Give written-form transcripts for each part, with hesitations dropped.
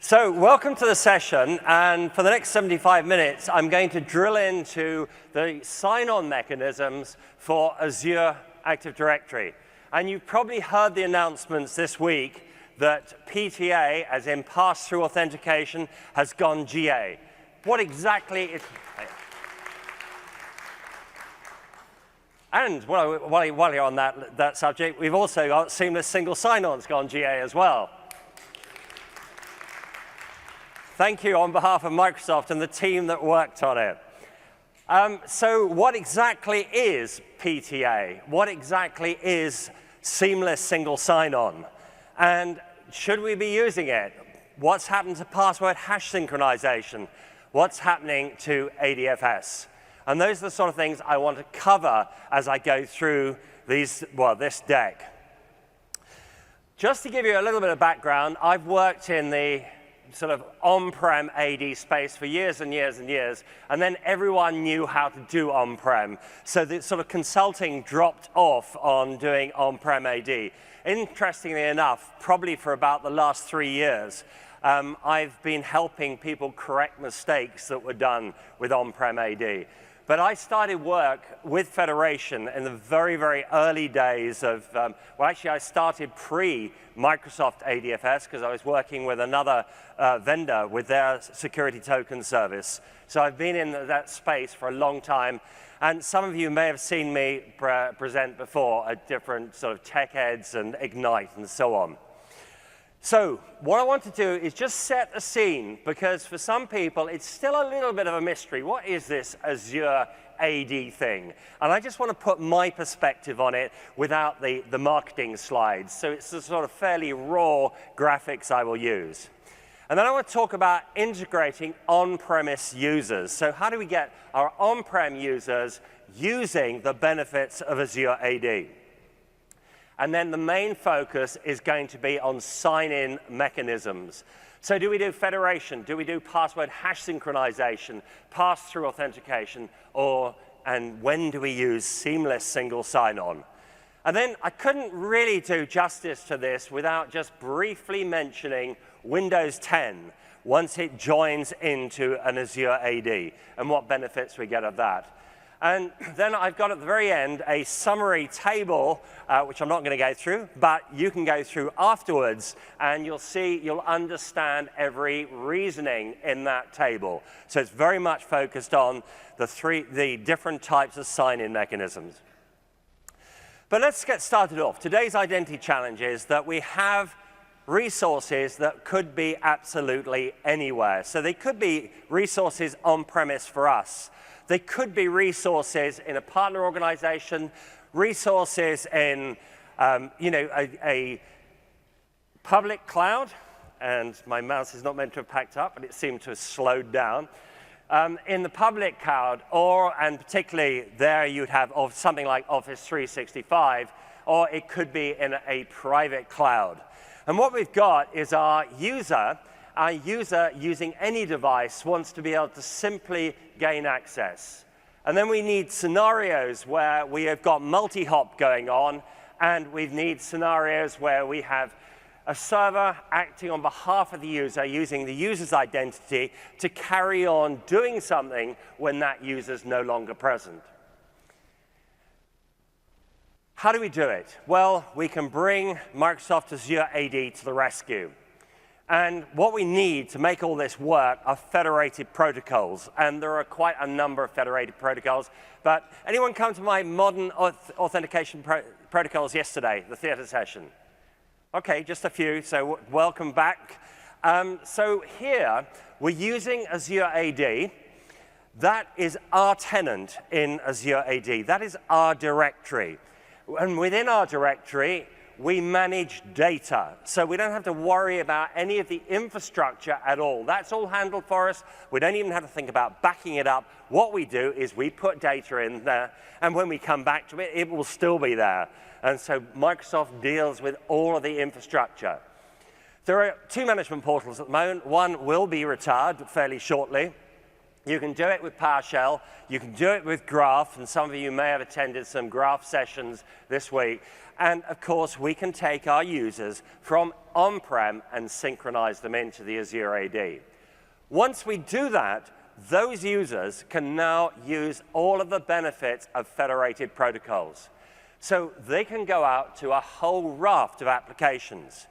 So welcome to the session, and for the next 75 minutes, I'm going to drill into the sign-on mechanisms for Azure Active Directory. And you've probably heard the announcements this week that PTA, as in pass-through authentication, has gone GA. What exactly is... And while you're on that subject, we've also got seamless single sign-on's gone GA as well. Thank you on behalf of Microsoft and the team that worked on it. So what exactly is PTA? What exactly is seamless single sign-on? And should we be using it? What's happened to password hash synchronization? What's happening to ADFS? And those are the sort of things I want to cover as I go through this deck. Just to give you a little bit of background, I've worked in the sort of on-prem AD space for years and years and years, and then everyone knew how to do on-prem. So the sort of consulting dropped off on doing on-prem AD. Interestingly enough, probably for about the last 3 years, I've been helping people correct mistakes that were done with on-prem AD. But I started work with Federation in the very, very early days of, well, actually, I started pre-Microsoft ADFS because I was working with another vendor with their security token service. So I've been in that space for a long time. And some of you may have seen me present before at different sort of tech eds and Ignite and so on. So what I want to do is just set a scene, because for some people, it's still a little bit of a mystery. What is this Azure AD thing? And I just want to put my perspective on it without the marketing slides. So it's the sort of fairly raw graphics I will use. And then I want to talk about integrating on-premise users. So how do we get our on-prem users using the benefits of Azure AD? And then the main focus is going to be on sign-in mechanisms. So do we do federation? Do we do password hash synchronization, pass-through authentication, and when do we use seamless single sign-on? And then I couldn't really do justice to this without just briefly mentioning Windows 10 once it joins into an Azure AD and what benefits we get of that. And then I've got at the very end a summary table, which I'm not going to go through, but you can go through afterwards, and you'll understand every reasoning in that table. So it's very much focused on the different types of sign-in mechanisms. But let's get started off. Today's identity challenge is that we have resources that could be absolutely anywhere. So they could be resources on-premise for us. They could be resources in a partner organization, resources in a public cloud, and my mouse is not meant to have packed up, but it seemed to have slowed down. In the public cloud, and particularly there you'd have something like Office 365, or it could be in a private cloud. And what we've got is our user using any device wants to be able to simply gain access. And then we need scenarios where we have got multi-hop going on, and we need scenarios where we have a server acting on behalf of the user, using the user's identity to carry on doing something when that user's no longer present. How do we do it? Well, we can bring Microsoft Azure AD to the rescue. And what we need to make all this work are federated protocols. And there are quite a number of federated protocols. But anyone come to my modern authentication protocols yesterday, the theater session? OK, just a few. So welcome back. So here, we're using Azure AD. That is our tenant in Azure AD. That is our directory. And within our directory, we manage data, so we don't have to worry about any of the infrastructure at all. That's all handled for us. We don't even have to think about backing it up. What we do is we put data in there, and when we come back to it, it will still be there. And so Microsoft deals with all of the infrastructure. There are 2 management portals at the moment. One will be retired fairly shortly. You can do it with PowerShell. You can do it with Graph, and some of you may have attended some Graph sessions this week. And of course, we can take our users from on-prem and synchronize them into the Azure AD. Once we do that, those users can now use all of the benefits of federated protocols. So they can go out to a whole raft of applications.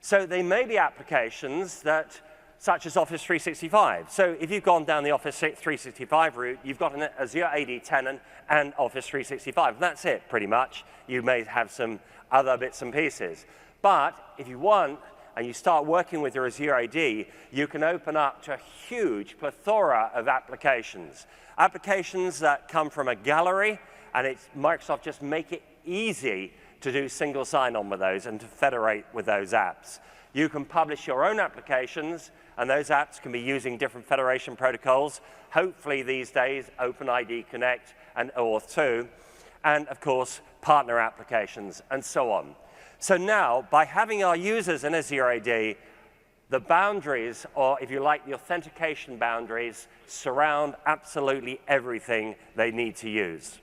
So they may be applications that, such as Office 365. So if you've gone down the Office 365 route, you've got an Azure AD tenant and Office 365. And that's it, pretty much. You may have some other bits and pieces. But if you want, and you start working with your Azure AD, you can open up to a huge plethora of applications. Applications that come from a gallery, and Microsoft just make it easy to do single sign-on with those and to federate with those apps. You can publish your own applications, and those apps can be using different federation protocols. Hopefully these days, AD Connect and Auth2, and of course, partner applications, and so on. So now, by having our users in Azure AD, the boundaries, or if you like, the authentication boundaries, surround absolutely everything they need to use.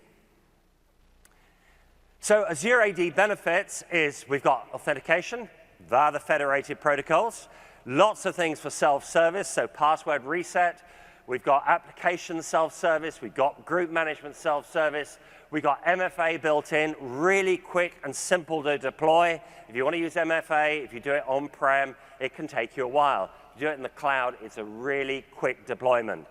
So Azure AD benefits is we've got authentication via the federated protocols, lots of things for self-service, so password reset. We've got application self-service. We've got group management self-service. We've got MFA built in, really quick and simple to deploy. If you want to use MFA, if you do it on-prem, it can take you a while. If you do it in the cloud, it's a really quick deployment.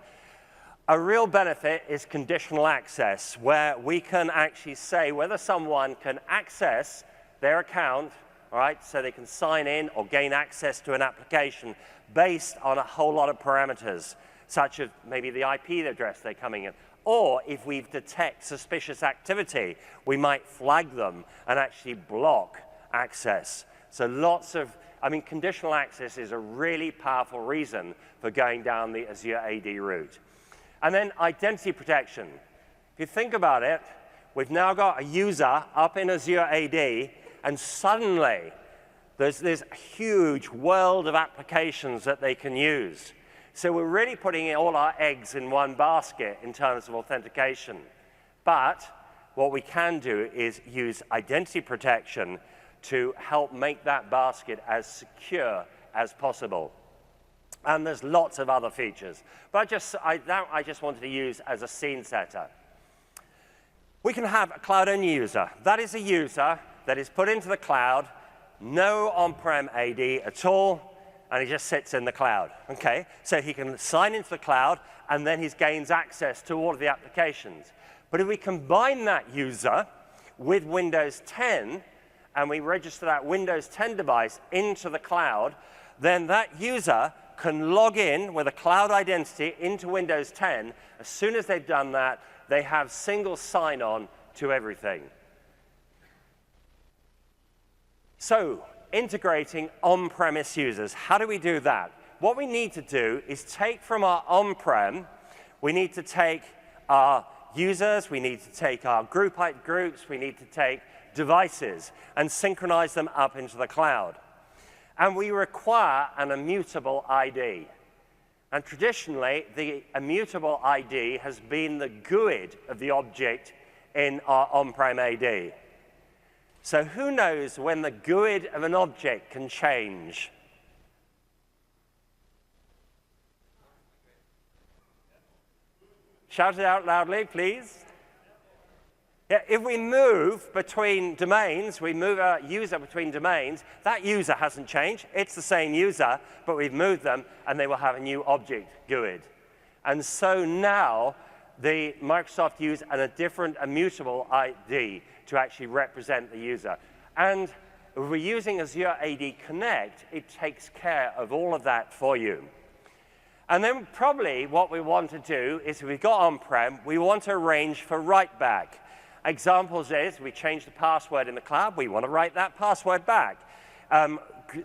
A real benefit is conditional access, where we can actually say whether someone can access their account, all right, so they can sign in or gain access to an application based on a whole lot of parameters, such as maybe the IP address they're coming in. Or if we detect suspicious activity, we might flag them and actually block access. So conditional access is a really powerful reason for going down the Azure AD route. And then identity protection. If you think about it, we've now got a user up in Azure AD, and suddenly there's this huge world of applications that they can use. So we're really putting all our eggs in one basket in terms of authentication. But what we can do is use identity protection to help make that basket as secure as possible. And there's lots of other features. But I just wanted to use as a scene setter. We can have a cloud-only user. That is a user that is put into the cloud, no on-prem AD at all, and he just sits in the cloud. Okay, so he can sign into the cloud, and then he gains access to all of the applications. But if we combine that user with Windows 10, and we register that Windows 10 device into the cloud, then that user can log in with a cloud identity into Windows 10. As soon as they've done that, they have single sign-on to everything. So, integrating on-premise users. How do we do that? What we need to do is take from our on-prem, we need to take our users, we need to take our groups, we need to take devices and synchronize them up into the cloud. And we require an immutable ID. And traditionally, the immutable ID has been the GUID of the object in our on-prem AD. So who knows when the GUID of an object can change? Shout it out loudly, please. Yeah, if we move between domains, we move a user between domains, that user hasn't changed. It's the same user, but we've moved them, and they will have a new object GUID. And so now, Microsoft use a different immutable ID to actually represent the user. And if we're using Azure AD Connect, it takes care of all of that for you. And then probably what we want to do is if we've got on-prem, we want to arrange for write-back. Examples is we change the password in the cloud, we want to write that password back.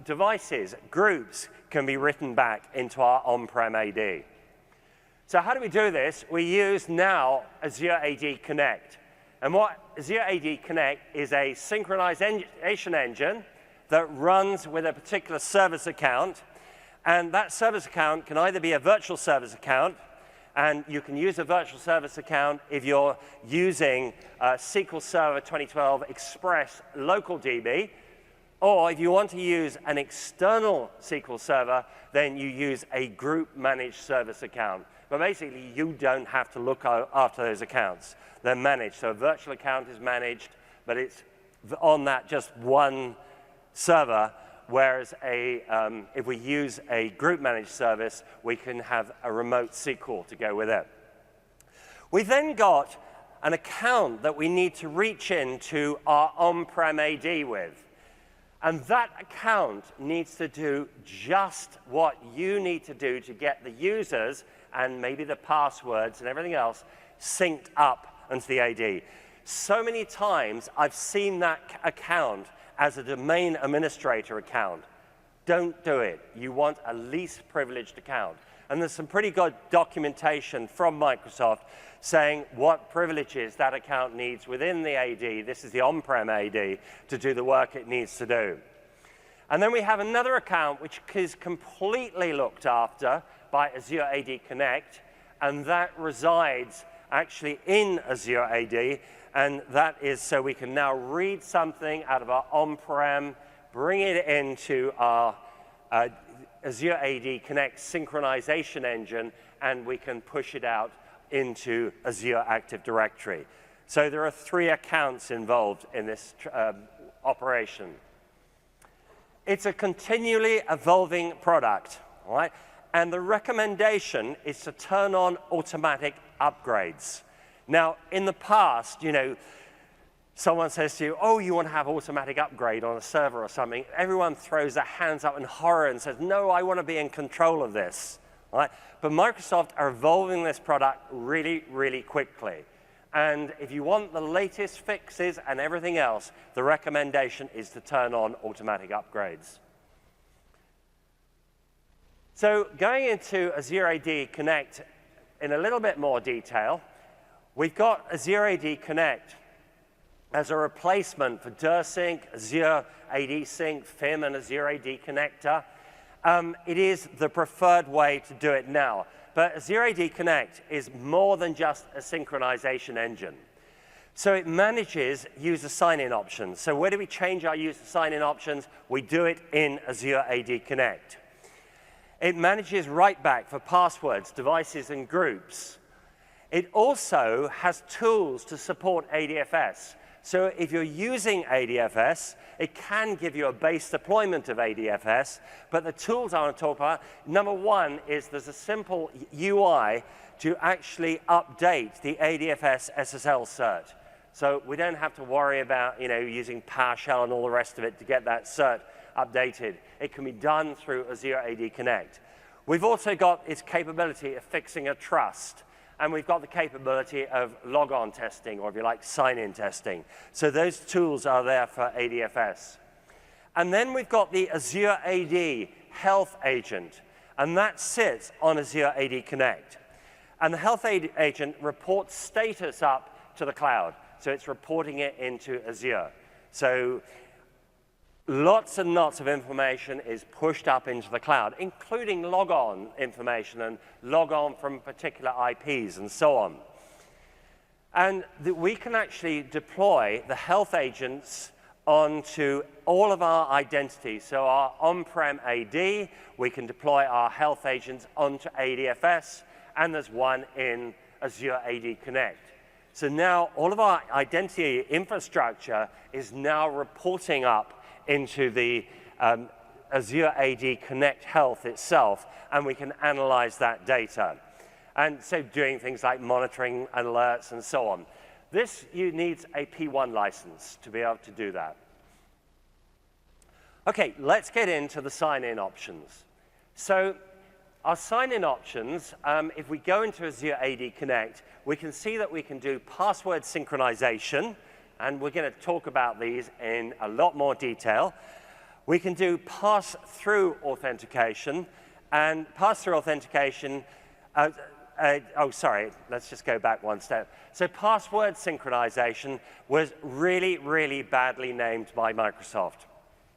Devices, groups can be written back into our on-prem AD. So how do we do this? We use now Azure AD Connect. And what Azure AD Connect is a synchronization engine that runs with a particular service account. And that service account can either be a virtual service account, And you can use a virtual service account if you're using SQL Server 2012 Express Local DB, or if you want to use an external SQL Server, then you use a group managed service account. But basically, you don't have to look after those accounts. They're managed. So a virtual account is managed, but it's on that just one server, whereas if we use a group managed service, we can have a remote SQL to go with it. We've then got an account that we need to reach into our on-prem AD with. And that account needs to do just what you need to do to get the users and maybe the passwords and everything else synced up into the AD. So many times I've seen that account as a domain administrator account. Don't do it. You want a least privileged account. And there's some pretty good documentation from Microsoft saying what privileges that account needs within the AD. This is the on-prem AD to do the work it needs to do. And then we have another account which is completely looked after by Azure AD Connect, and that resides actually in Azure AD, and that is so we can now read something out of our on-prem, bring it into our Azure AD Connect synchronization engine, and we can push it out into Azure Active Directory. So there are 3 accounts involved in this operation. It's a continually evolving product, all right? And the recommendation is to turn on automatic upgrades. Now, in the past, you know, someone says to you, oh, you want to have automatic upgrade on a server or something. Everyone throws their hands up in horror and says, no, I want to be in control of this. Right? But Microsoft are evolving this product really, really quickly. And if you want the latest fixes and everything else, the recommendation is to turn on automatic upgrades. So going into Azure AD Connect in a little bit more detail, we've got Azure AD Connect as a replacement for DirSync, Azure AD Sync, FIM, and Azure AD Connector. It is the preferred way to do it now. But Azure AD Connect is more than just a synchronization engine. So it manages user sign-in options. So where do we change our user sign-in options? We do it in Azure AD Connect. It manages write-back for passwords, devices, and groups. It also has tools to support ADFS. So if you're using ADFS, it can give you a base deployment of ADFS, but the tools I want to talk about, number one is there's a simple UI to actually update the ADFS SSL cert. So we don't have to worry about, you know, using PowerShell and all the rest of it to get that cert updated. It can be done through Azure AD Connect. We've also got its capability of fixing a trust. And we've got the capability of log-on testing, or if you like, sign-in testing. So those tools are there for ADFS. And then we've got the Azure AD Health Agent, and that sits on Azure AD Connect. And the Health Agent reports status up to the cloud. So it's reporting it into Azure. So lots and lots of information is pushed up into the cloud, including log-on information and log-on from particular IPs and so on. And we can actually deploy the health agents onto all of our identities. So our on-prem AD, we can deploy our health agents onto ADFS, and there's one in Azure AD Connect. So now all of our identity infrastructure is now reporting up into the Azure AD Connect Health itself, and we can analyze that data. And so doing things like monitoring and alerts and so on. This needs a P1 license to be able to do that. Okay, let's get into the sign-in options. So our sign-in options, if we go into Azure AD Connect, we can see that we can do password synchronization, and we're going to talk about these in a lot more detail. We can do pass-through authentication, and pass-through authentication, oh, sorry, let's just go back one step. So password synchronization was really, really badly named by Microsoft,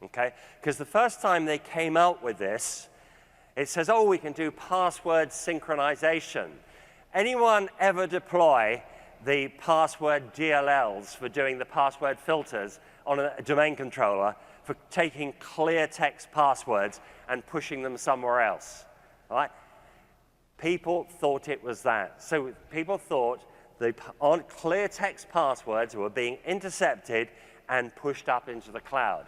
okay? Because the first time they came out with this, it says, oh, we can do password synchronization. Anyone ever deploy the password DLLs for doing the password filters on a domain controller for taking clear text passwords and pushing them somewhere else? All right? People thought it was that. So people thought the clear text passwords were being intercepted and pushed up into the cloud.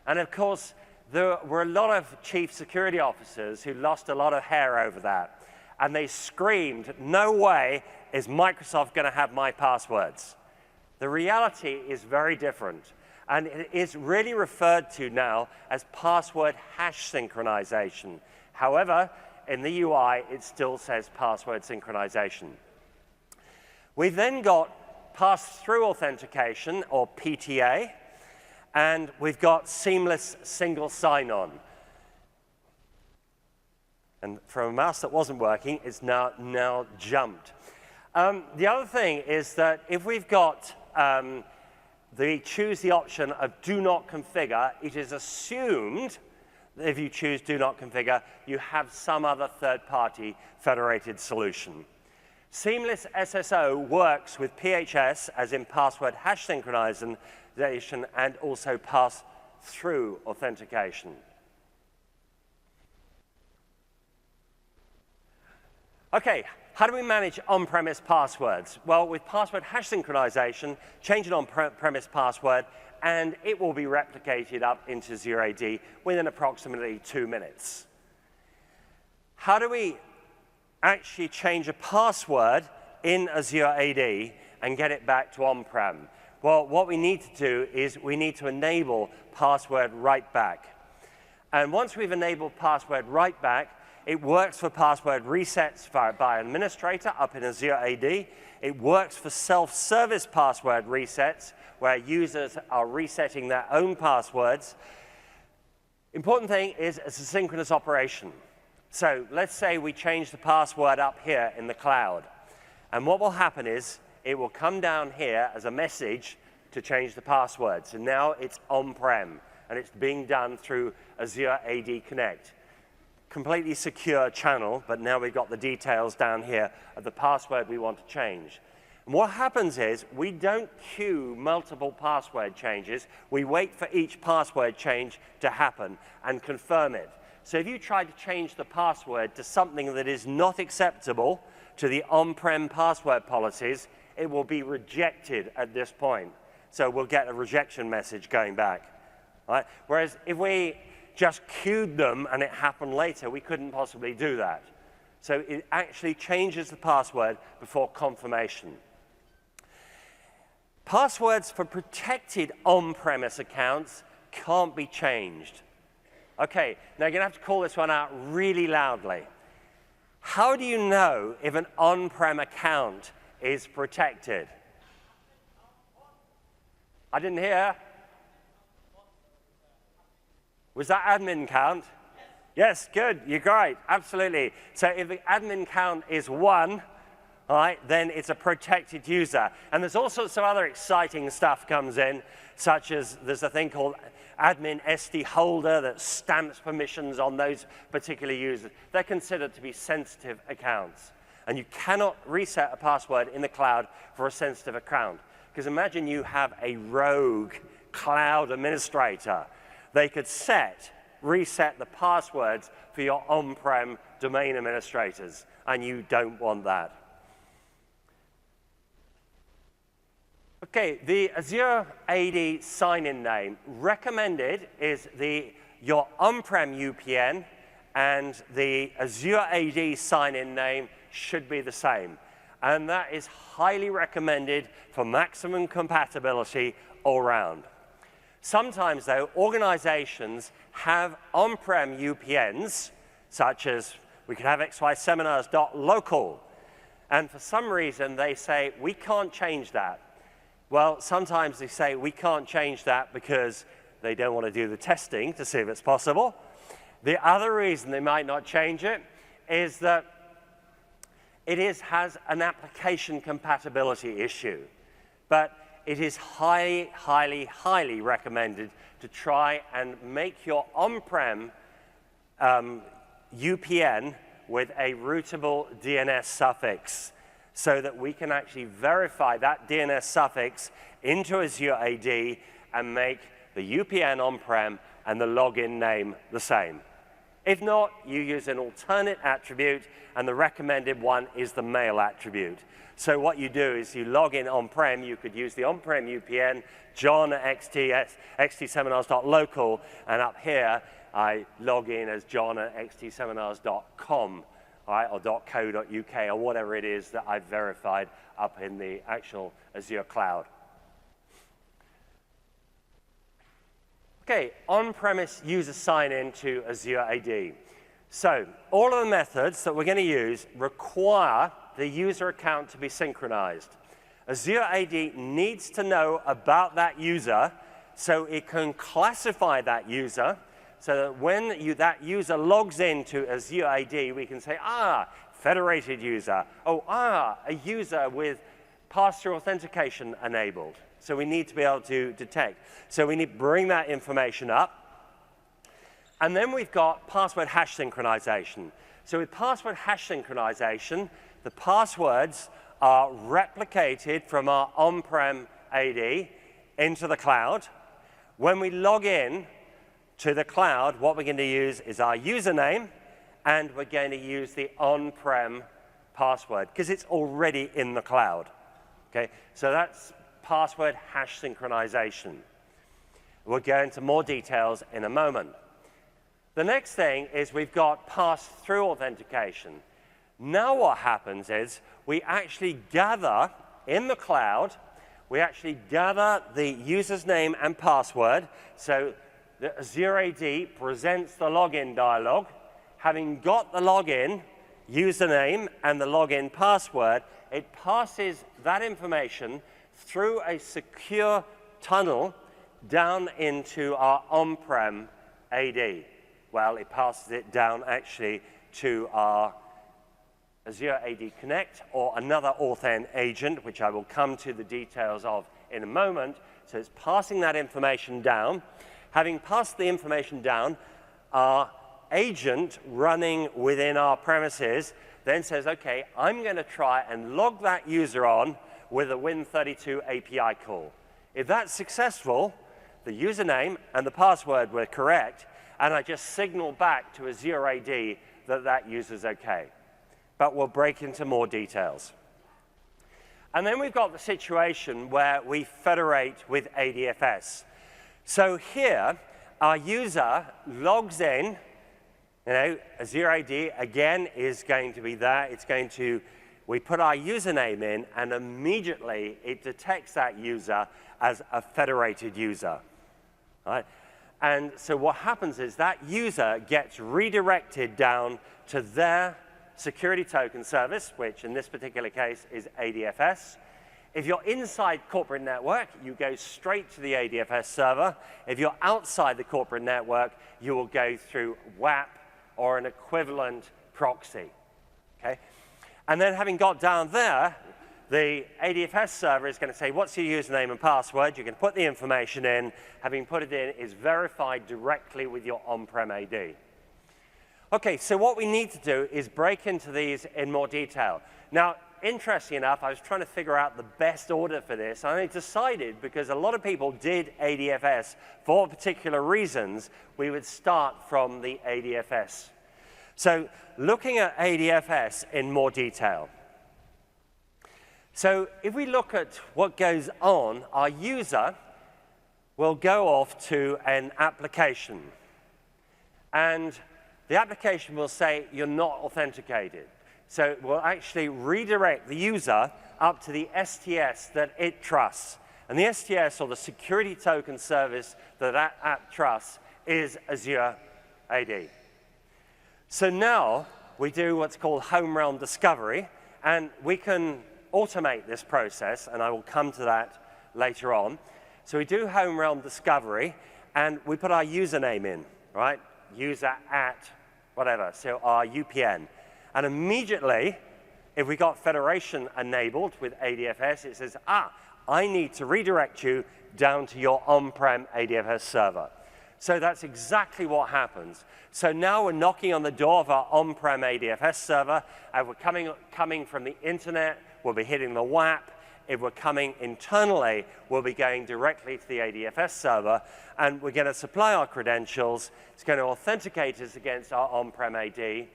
And of course, there were a lot of chief security officers who lost a lot of hair over that. And they screamed, no way is Microsoft going to have my passwords. The reality is very different. And it is really referred to now as password hash synchronization. However, in the UI, it still says password synchronization. We've then got pass-through authentication, or PTA, and we've got seamless single sign-on. And from a mouse that wasn't working, it's now jumped. The other thing is that if we've got choose the option of do not configure, it is assumed that if you choose do not configure, you have some other third-party federated solution. Seamless SSO works with PHS, as in password hash synchronization, and also pass-through authentication. Okay, how do we manage on-premise passwords? Well, with password hash synchronization, change an on-premise password, and it will be replicated up into Azure AD within approximately 2 minutes. How do we actually change a password in Azure AD and get it back to on-prem? Well, what we need to do is we need to enable password write back. And once we've enabled password write back, it works for password resets by administrator up in Azure AD. It works for self-service password resets, where users are resetting their own passwords. Important thing is it's a synchronous operation. So let's say we change the password up here in the cloud. And what will happen is it will come down here as a message to change the password. So now it's on-prem, and it's being done through Azure AD Connect. Completely secure channel, but now we've got the details down here of the password we want to change. And what happens is we don't queue multiple password changes. We wait for each password change to happen and confirm it. So if you try to change the password to something that is not acceptable to the on-prem password policies, it will be rejected at this point. So we'll get a rejection message going back. Right? Whereas if we just queued them and it happened later, we couldn't possibly do that. So it actually changes the password before confirmation. Passwords for protected on-premise accounts can't be changed. Okay, now you're going to have to call this one out really loudly. How do you know if an on-prem account is protected? I didn't hear. Was that admin count? Yes, good, you're great, absolutely. So if the admin count is 1, all right, then it's a protected user. And there's all sorts of other exciting stuff comes in, such as there's a thing called admin SD holder that stamps permissions on those particular users. They're considered to be sensitive accounts. And you cannot reset a password in the cloud for a sensitive account. Because imagine you have a rogue cloud administrator. They could reset the passwords for your on-prem domain administrators, and you don't want that. Okay, the Azure AD sign-in name recommended is your on-prem UPN, and the Azure AD sign-in name should be the same. And that is highly recommended for maximum compatibility all around. Sometimes, though, organizations have on-prem UPNs, such as we could have xyseminars.local, and for some reason they say, we can't change that. Well, sometimes they say, we can't change that because they don't want to do the testing to see if it's possible. The other reason they might not change it is that it has an application compatibility issue. But it is highly, highly, highly recommended to try and make your on-prem UPN with a routable DNS suffix. so that we can actually verify that DNS suffix into Azure AD and make the UPN on-prem and the login name the same. If not, you use an alternate attribute, and the recommended one is the mail attribute. So what you do is you log in on-prem. You could use the on-prem UPN, John at xtseminars.local, and up here, I log in as John at xtseminars.com, right, or .co.uk, or whatever it is that I've verified up in the actual Azure cloud. Okay, on-premise user sign-in to Azure AD. So all of the methods that we're going to use require the user account to be synchronized. Azure AD needs to know about that user so it can classify that user so that when that user logs into Azure AD, we can say, federated user. A user with pass-through authentication enabled. So we need to be able to detect. So we need to bring that information up. And then we've got password hash synchronization. So with password hash synchronization, the passwords are replicated from our on-prem AD into the cloud. When we log in to the cloud, what we're going to use is our username, and we're going to use the on-prem password, because it's already in the cloud. Okay? So that's password hash synchronization. We'll go into more details in a moment. The next thing is we've got pass-through authentication. Now what happens is we actually gather in the cloud, we actually gather the user's name and password. So the Azure AD presents the login dialog. Having got the login username and the login password, it passes that information through a secure tunnel down into our on-prem AD. Well, it passes it down actually to our Azure AD Connect or another Authn agent, which I will come to the details of in a moment. So it's passing that information down. Having passed the information down, our agent running within our premises then says, OK, I'm going to try and log that user on with a Win32 API call. If that's successful, the username and the password were correct, and I just signal back to Azure AD that that user's OK. But we'll break into more details. And then we've got the situation where we federate with ADFS. So here, our user logs in. Azure AD, again, is going to be there. It's going to, we put our username in, and immediately it detects that user as a federated user. Right? And so what happens is that user gets redirected down to their security token service, which in this particular case is ADFS. If you're inside corporate network, you go straight to the ADFS server. If you're outside the corporate network, you will go through WAP or an equivalent proxy. Okay? And then having got down there, the ADFS server is going to say, what's your username and password? You can put the information in. Having put it in, it's verified directly with your on-prem AD. OK, so what we need to do is break into these in more detail. Now, interesting enough, I was trying to figure out the best order for this. And I decided, because a lot of people did ADFS for particular reasons, we would start from the ADFS. So looking at ADFS in more detail. So if we look at what goes on, our user will go off to an application. And the application will say, you're not authenticated. So it will actually redirect the user up to the STS that it trusts. And the STS, or the security token service that that app trusts, is Azure AD. So now we do what's called home realm discovery. And we can automate this process, and I will come to that later on. So we do home realm discovery, and we put our username in, right? User at whatever, so our UPN. And immediately, if we got federation enabled with ADFS, it says, I need to redirect you down to your on-prem ADFS server. So that's exactly what happens. So now we're knocking on the door of our on-prem ADFS server, and we're coming from the internet we'll be hitting the WAP. If we're coming internally, we'll be going directly to the ADFS server, and we're going to supply our credentials. It's going to authenticate us against our on-prem AD.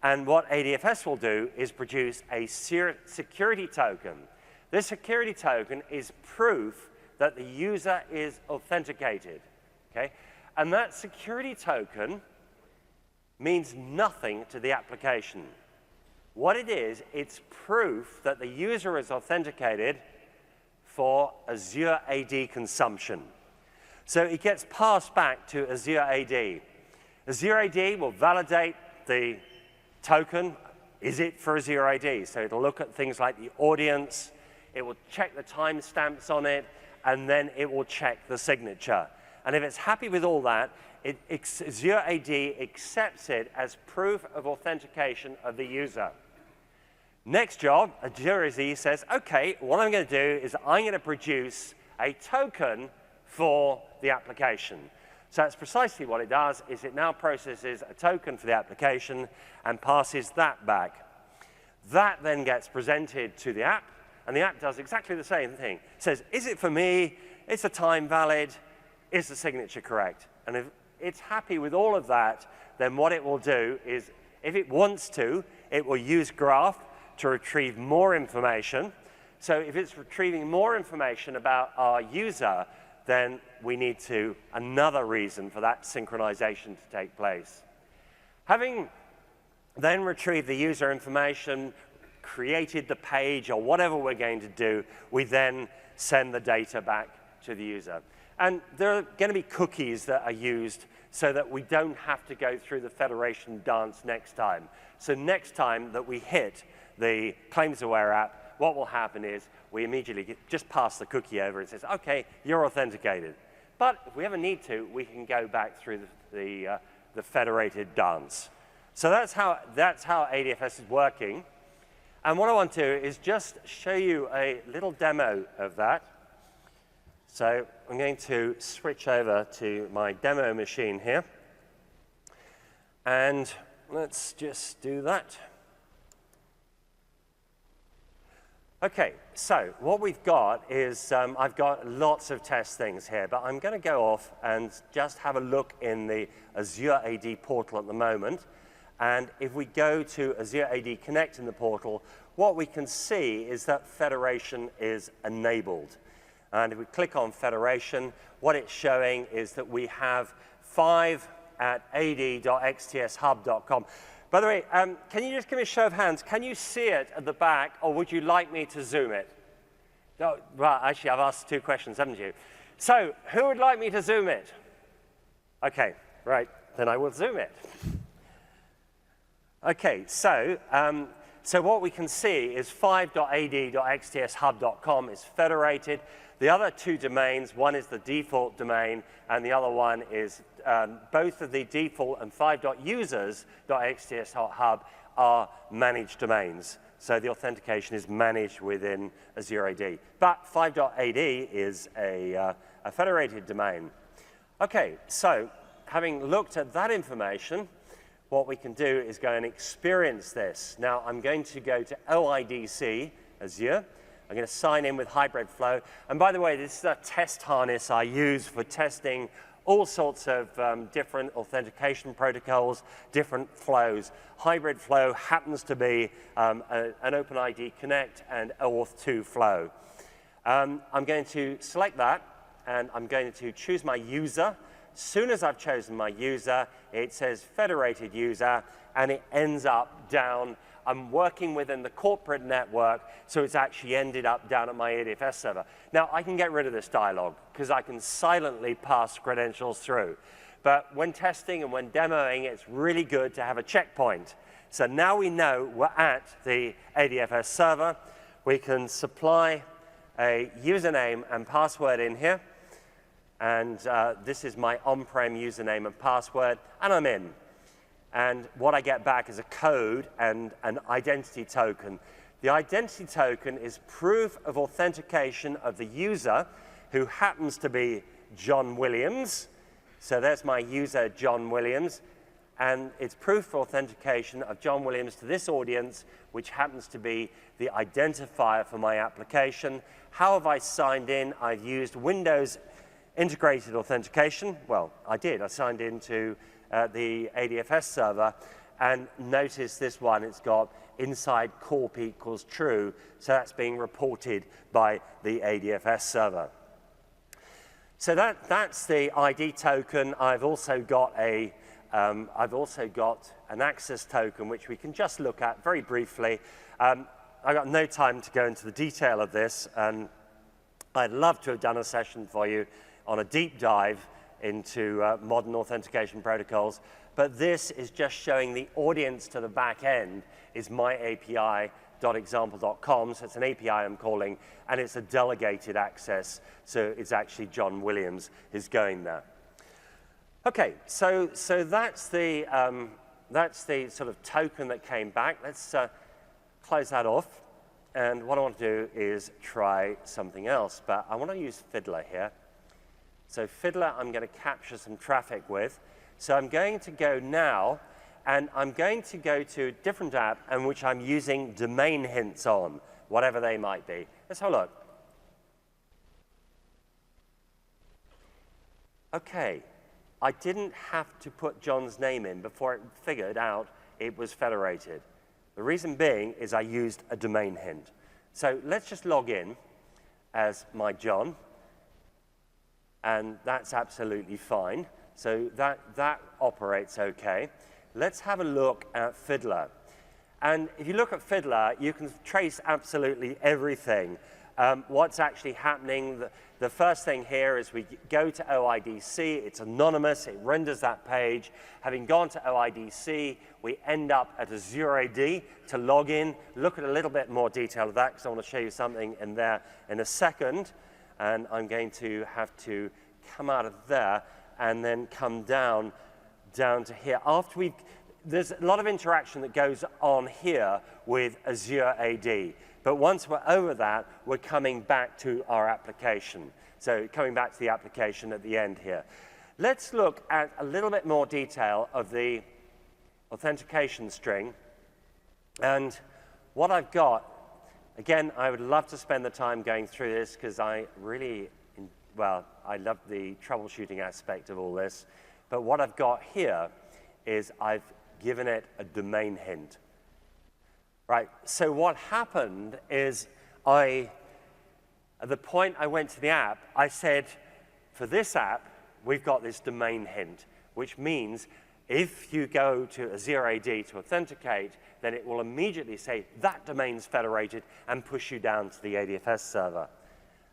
And what ADFS will do is produce a security token. This security token is proof that the user is authenticated. Okay? And that security token means nothing to the application. What it is, it's proof that the user is authenticated for Azure AD consumption. So it gets passed back to Azure AD. Azure AD will validate the token. Is it for Azure AD? So it'll look at things like the audience, it will check the timestamps on it, and then it will check the signature. And if it's happy with all that, Azure AD accepts it as proof of authentication of the user. Next job, Azure AD says, OK, what I'm going to do is I'm going to produce a token for the application. So that's precisely what it does, is it now processes a token for the application and passes that back. That then gets presented to the app, and the app does exactly the same thing. It says, is it for me? Is the time valid? Is the signature correct? And if it's happy with all of that, then what it will do is, if it wants to, it will use Graph to retrieve more information. So if it's retrieving more information about our user, then we need another reason for that synchronization to take place. Having then retrieved the user information, created the page, or whatever we're going to do, we then send the data back to the user. And there are going to be cookies that are used so that we don't have to go through the federation dance next time. So next time that we hit the claims-aware app, what will happen is we immediately just pass the cookie over and says, OK, you're authenticated. But if we ever need to, we can go back through the federated dance. So that's how ADFS is working. And what I want to do is just show you a little demo of that. So I'm going to switch over to my demo machine here. And let's just do that. OK, so what we've got is I've got lots of test things here, but I'm going to go off and just have a look in the Azure AD portal at the moment. And if we go to Azure AD Connect in the portal, what we can see is that federation is enabled. And if we click on federation, what it's showing is that we have 5 at ad.xtshub.com. By the way, can you just give me a show of hands? Can you see it at the back, or would you like me to zoom it? No, well, actually, I've asked 2 questions, haven't you? So who would like me to zoom it? OK, right, then I will zoom it. OK, so what we can see is 5.ad.xtshub.com is federated. The other 2 domains, one is the default domain, and the other one is both of the default and 5.users.xtshub are managed domains. So the authentication is managed within Azure AD. But 5.ad is a federated domain. OK, so having looked at that information, what we can do is go and experience this. Now, I'm going to go to OIDC, Azure. I'm going to sign in with Hybrid Flow. And by the way, this is a test harness I use for testing all sorts of different authentication protocols, different flows. Hybrid Flow happens to be an OpenID Connect and OAuth 2 flow. I'm going to select that, and I'm going to choose my user. As soon as I've chosen my user, it says federated user, and it ends up down. I'm working within the corporate network, so it's actually ended up down at my ADFS server. Now, I can get rid of this dialog, because I can silently pass credentials through. But when testing and when demoing, it's really good to have a checkpoint. So now we know we're at the ADFS server. We can supply a username and password in here. And this is my on-prem username and password, and I'm in. And what I get back is a code and an identity token. The identity token is proof of authentication of the user, who happens to be John Williams. So there's my user, John Williams. and it's proof for authentication of John Williams to this audience, which happens to be the identifier for my application. How have I signed in? I've used Windows integrated authentication. Well, I did. I signed into the ADFS server, and notice this one, it's got inside corp equals true, so that's being reported by the ADFS server. So that's the ID token. I've also got an access token, which we can just look at very briefly. I've got no time to go into the detail of this, and I'd love to have done a session for you on a deep dive into modern authentication protocols, but this is just showing the audience to the back end is myapi.example.com, so it's an API I'm calling, and it's a delegated access, so it's actually John Williams who's going there. Okay, so that's the sort of token that came back. Let's close that off, and what I want to do is try something else, but I want to use Fiddler here. So Fiddler, I'm going to capture some traffic with. So I'm going to go now, and I'm going to go to a different app in which I'm using domain hints on, whatever they might be. Let's have a look. Okay, I didn't have to put John's name in before it figured out it was federated. The reason being is I used a domain hint. So let's just log in as my John, and that's absolutely fine. So that operates okay. Let's have a look at Fiddler. And if you look at Fiddler, you can trace absolutely everything. What's actually happening, the first thing here is we go to OIDC, it's anonymous, it renders that page. Having gone to OIDC, we end up at Azure AD to log in, look at a little bit more detail of that, because I want to show you something in there in a second. And I'm going to have to come out of there and then come down to here. There's a lot of interaction that goes on here with Azure AD. But once we're over that, we're coming back to our application. So coming back to the application at the end here. Let's look at a little bit more detail of the authentication string. And what I've got, again, I would love to spend the time going through this because I love the troubleshooting aspect of all this. But what I've got here is I've given it a domain hint. Right, so what happened is at the point I went to the app, I said, for this app, we've got this domain hint, which means if you go to Azure AD to authenticate, then it will immediately say that domain's federated and push you down to the ADFS server.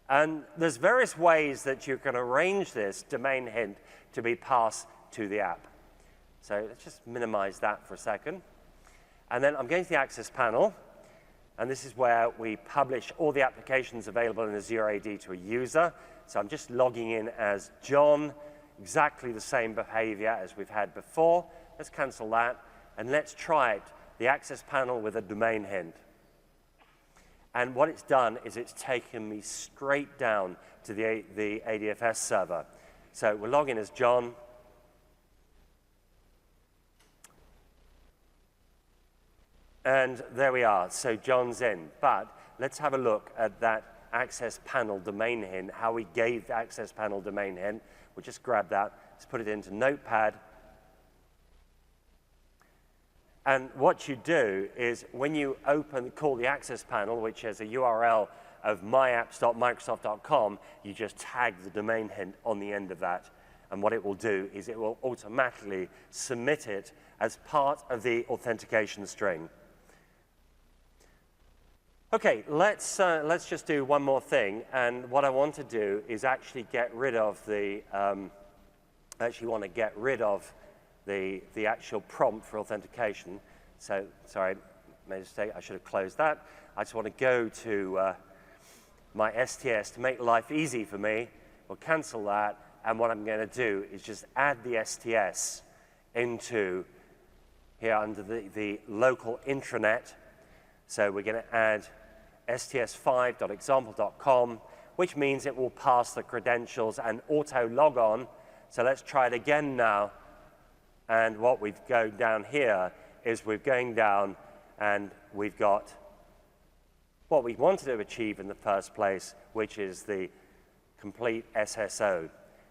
And there's various ways that you can arrange this domain hint to be passed to the app. So let's just minimize that for a second. And then I'm going to the Access panel, and this is where we publish all the applications available in Azure AD to a user. So I'm just logging in as John, exactly the same behavior as we've had before. Let's cancel that, and let's try it, the Access panel with a domain hint. And what it's done is it's taken me straight down to the ADFS server. So we'll log in as John. And there we are, so John's in. But let's have a look at that Access panel domain hint, how we gave the Access panel domain hint. We'll just grab that, let's put it into Notepad. And what you do is when you call the Access panel, which is a URL of myapps.microsoft.com, you just tag the domain hint on the end of that. And what it will do is it will automatically submit it as part of the authentication string. Okay, let's just do one more thing, and what I want to do is actually get rid of the the actual prompt for authentication. So sorry, made a mistake. I should have closed that. I just want to go to my STS to make life easy for me. We'll cancel that, and what I'm going to do is just add the STS into here under the local intranet. So we're going to add sts5.example.com, which means it will pass the credentials and auto log on. So let's try it again now. And what we've go down here is we're going down and we've got what we wanted to achieve in the first place, which is the complete SSO.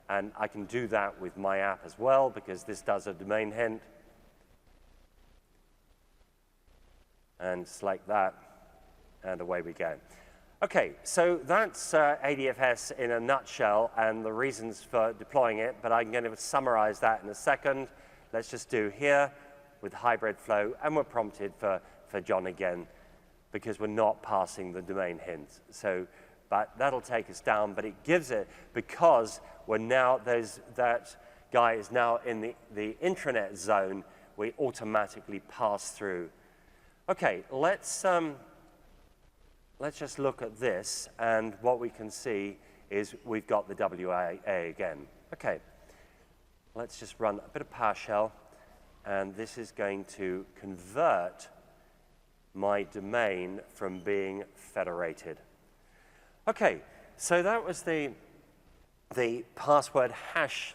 And I can do that with my app as well, because this does a domain hint. And select that, and away we go. Okay, so that's ADFS in a nutshell and the reasons for deploying it, but I'm going to summarize that in a second. Let's just do here with hybrid flow, and we're prompted for John again, because we're not passing the domain hint. So, but that'll take us down, but it gives it, because we're now, that guy is now in the intranet zone, we automatically pass through. Okay, let's just look at this, and what we can see is we've got the WAA again. Okay, let's just run a bit of PowerShell, and this is going to convert my domain from being federated. Okay, so that was the password hash,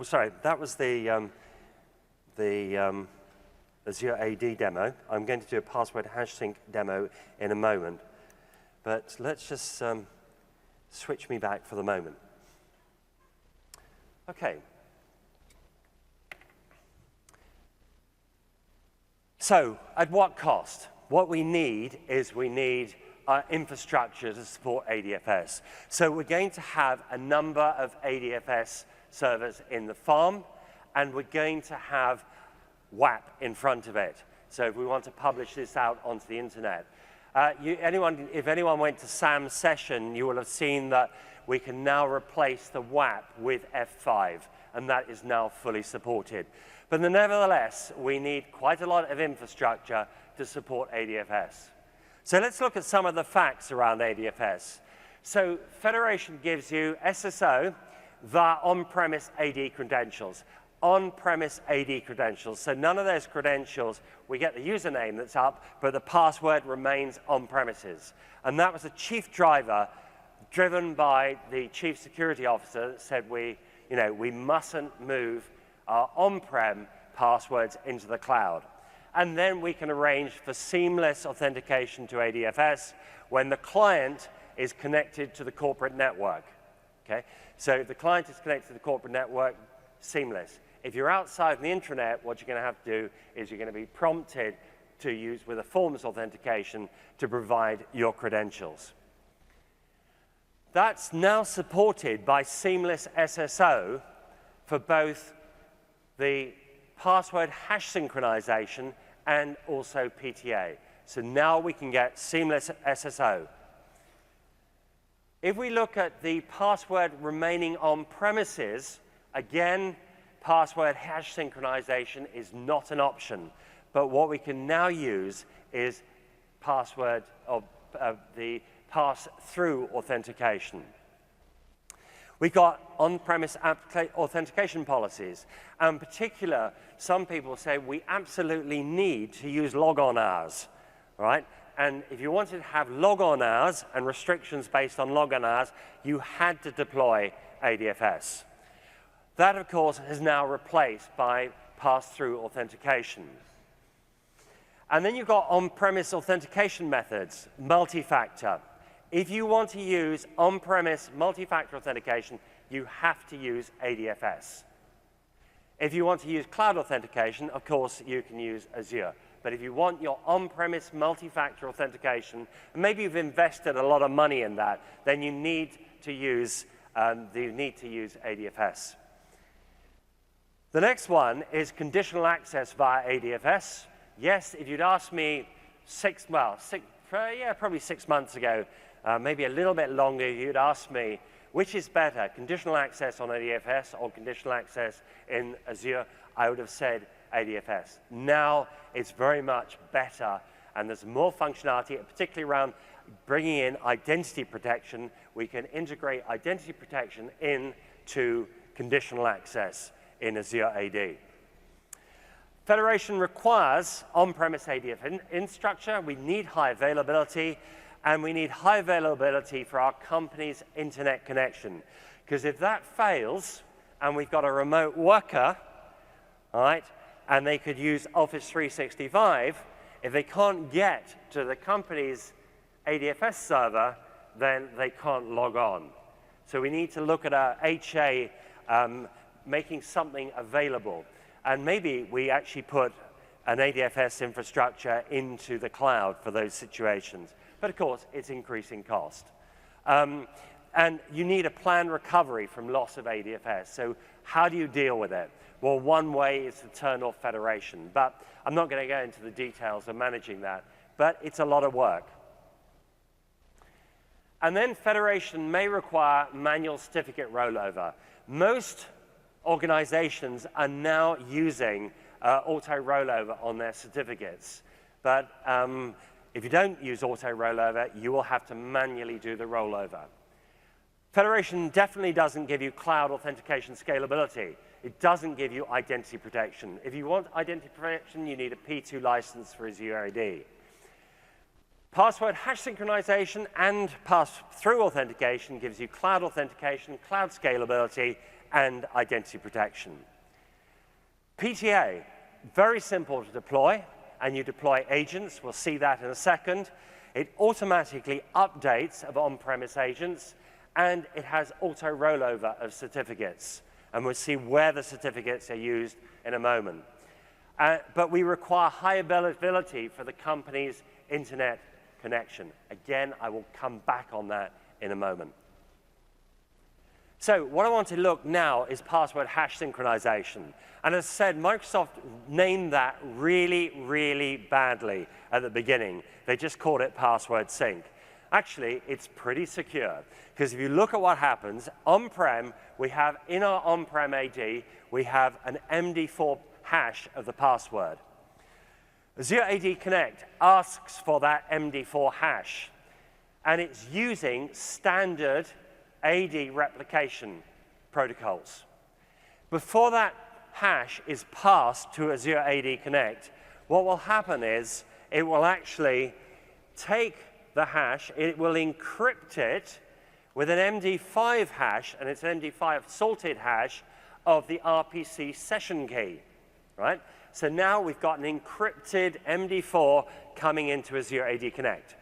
sorry, that was the Azure AD demo. I'm going to do a password hash sync demo in a moment. But let's just switch me back for the moment. Okay. So, at what cost? What we need is we need our infrastructure to support ADFS. So we're going to have a number of ADFS servers in the farm, and we're going to have WAP in front of it. So if we want to publish this out onto the internet. If anyone went to Sam's session, you will have seen that we can now replace the WAP with F5, and that is now fully supported. But nevertheless, we need quite a lot of infrastructure to support ADFS. So let's look at some of the facts around ADFS. So Federation gives you SSO via on-premise AD credentials. On-premise AD credentials. So none of those credentials, we get the username that's up, but the password remains on-premises. And that was a chief driver driven by the chief security officer that said we mustn't move our on-prem passwords into the cloud. And then we can arrange for seamless authentication to ADFS when the client is connected to the corporate network. Okay? So if the client is connected to the corporate network, seamless. If you're outside the intranet, what you're going to have to do is you're going to be prompted to use with a forms authentication to provide your credentials. That's now supported by seamless SSO for both the password hash synchronization and also PTA. So now we can get seamless SSO. If we look at the password remaining on premises, again, password hash synchronization is not an option. But what we can now use is password of the pass-through authentication. We've got on-premise authentication policies. In particular, some people say we absolutely need to use logon hours, right? And if you wanted to have logon hours and restrictions based on logon hours, you had to deploy ADFS. That, of course, is now replaced by pass-through authentication. And then you've got on-premise authentication methods, multi-factor. If you want to use on-premise multi-factor authentication, you have to use ADFS. If you want to use cloud authentication, of course, you can use Azure. But if you want your on-premise multi-factor authentication, and maybe you've invested a lot of money in that, then you need to use ADFS. The next one is conditional access via ADFS. Yes, if you'd asked me probably 6 months ago, maybe a little bit longer, you'd ask me, which is better, conditional access on ADFS or conditional access in Azure? I would have said ADFS. Now it's very much better, and there's more functionality, particularly around bringing in identity protection. We can integrate identity protection into conditional access in Azure AD. Federation requires on-premise ADFS infrastructure. We need high availability, and we need high availability for our company's internet connection. Because if that fails, and we've got a remote worker, all right, and they could use Office 365. If they can't get to the company's ADFS server, then they can't log on. So we need to look at our HA making something available. And maybe we actually put an ADFS infrastructure into the cloud for those situations. But of course, it's increasing cost. And you need a planned recovery from loss of ADFS. So how do you deal with it? Well, one way is to turn off federation. But I'm not going to go into the details of managing that. But it's a lot of work. And then federation may require manual certificate rollover. Most organizations are now using auto rollover on their certificates. But if you don't use auto rollover, you will have to manually do the rollover. Federation definitely doesn't give you cloud authentication scalability. It doesn't give you identity protection. If you want identity protection, you need a P2 license for Azure AD. Password hash synchronization and pass-through authentication gives you cloud authentication, cloud scalability, and identity protection. PTA, very simple to deploy, and you deploy agents. We'll see that in a second. It automatically updates of on-premise agents, and it has auto rollover of certificates. And we'll see where the certificates are used in a moment. But we require high availability for the company's internet connection. Again, I will come back on that in a moment. So what I want to look now is password hash synchronization. And as I said, Microsoft named that really, really badly at the beginning. They just called it password sync. Actually, it's pretty secure, because if you look at what happens, on-prem, we have in our on-prem AD, we have an MD4 hash of the password. Azure AD Connect asks for that MD4 hash, and it's using standard AD replication protocols. Before that hash is passed to Azure AD Connect, what will happen is it will actually take the hash, it will encrypt it with an MD5 hash, and it's an MD5 salted hash of the RPC session key, right? So now we've got an encrypted MD4 coming into Azure AD Connect.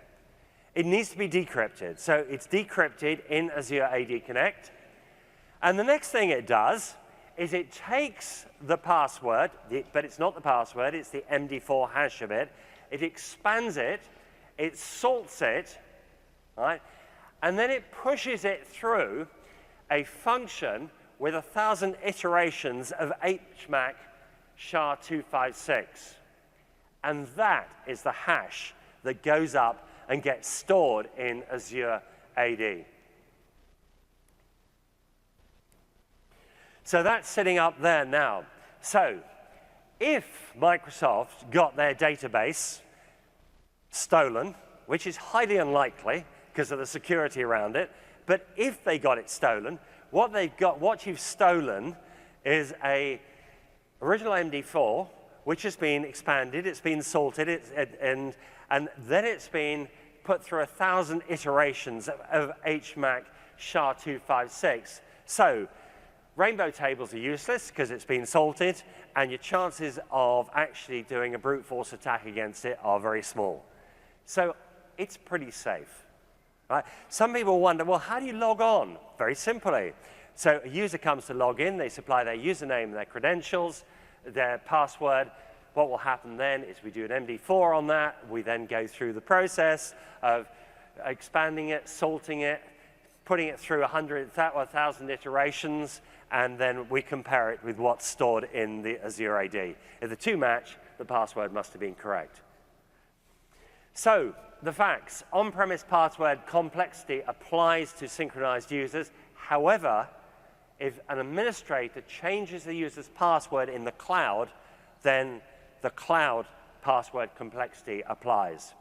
It needs to be decrypted. So it's decrypted in Azure AD Connect. And the next thing it does is it takes the password, but it's not the password, it's the MD4 hash of it. It expands it, it salts it, right? And then it pushes it through a function with 1,000 iterations of HMAC SHA-256. And that is the hash that goes up and gets stored in Azure AD. So that's sitting up there now. So if Microsoft got their database stolen, which is highly unlikely because of the security around it, but if they got it stolen, what you've stolen is a original MD4, which has been expanded, it's been salted, and then it's been put through 1,000 iterations of HMAC SHA-256. So rainbow tables are useless because it's been salted, and your chances of actually doing a brute force attack against it are very small. So it's pretty safe. Right? Some people wonder, well, how do you log on? Very simply. So a user comes to log in, they supply their username, their credentials, their password. What will happen then is we do an MD4 on that. We then go through the process of expanding it, salting it, putting it through 1,000 iterations, and then we compare it with what's stored in the Azure AD. If the two match, the password must have been correct. So the facts. On-premise password complexity applies to synchronized users. However, if an administrator changes the user's password in the cloud, then the cloud password complexity applies.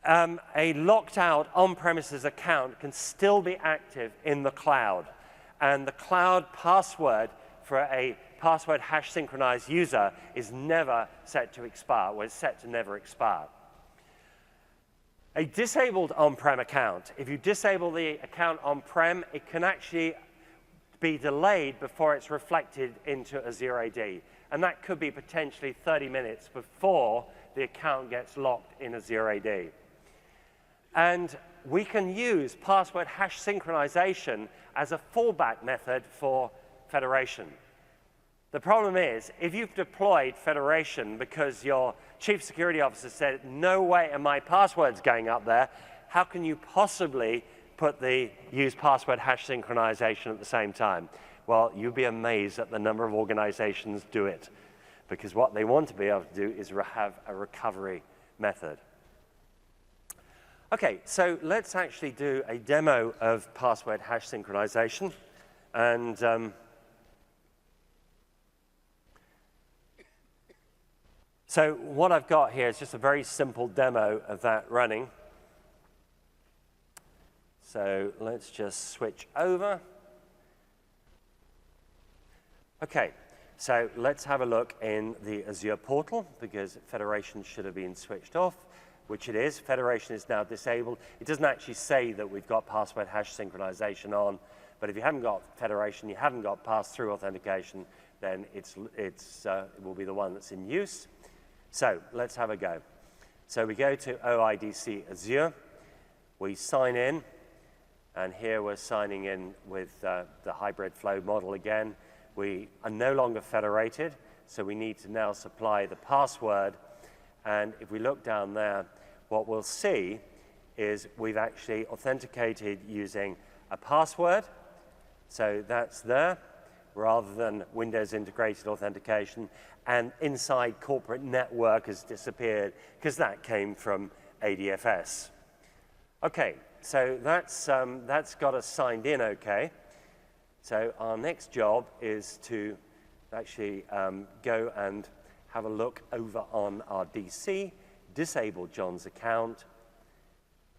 A locked-out on-premises account can still be active in the cloud, and the cloud password for a password hash synchronized user is never set to expire, or is set to never expire. A disabled on-prem account, if you disable the account on-prem, it can actually be delayed before it's reflected into Azure AD. And that could be potentially 30 minutes before the account gets locked in Azure AD. And we can use password hash synchronization as a fallback method for federation. The problem is, if you've deployed federation because your chief security officer said, no way are my passwords going up there, how can you possibly use password hash synchronization at the same time? Well, you'd be amazed at the number of organizations do it, because what they want to be able to do is have a recovery method. Okay, so let's actually do a demo of password hash synchronization. And so what I've got here is just a very simple demo of that running. So let's just switch over. Okay, so let's have a look in the Azure portal, because federation should have been switched off, which it is. Federation is now disabled. It doesn't actually say that we've got password hash synchronization on, but if you haven't got federation, you haven't got pass-through authentication, then it will be the one that's in use. So let's have a go. So we go to OIDC Azure, we sign in, and here we're signing in with the hybrid flow model again. We are no longer federated, so we need to now supply the password. And if we look down there, what we'll see is we've actually authenticated using a password. So that's there, rather than Windows integrated authentication. And inside corporate network has disappeared, because that came from ADFS. Okay, so that's got us signed in okay. So our next job is to actually go and have a look over on our DC, disable John's account.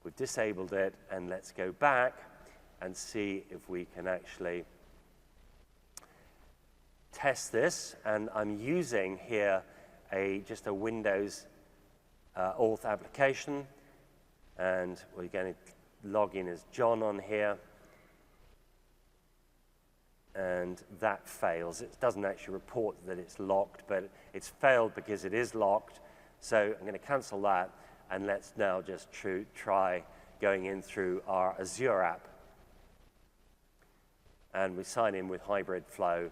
We've disabled it, and let's go back and see if we can actually test this. And I'm using here just a Windows auth application, and we're going to log in as John on here. And that fails. It doesn't actually report that it's locked, but it's failed because it is locked. So I'm going to cancel that, and let's now just try going in through our Azure app. And we sign in with hybrid flow,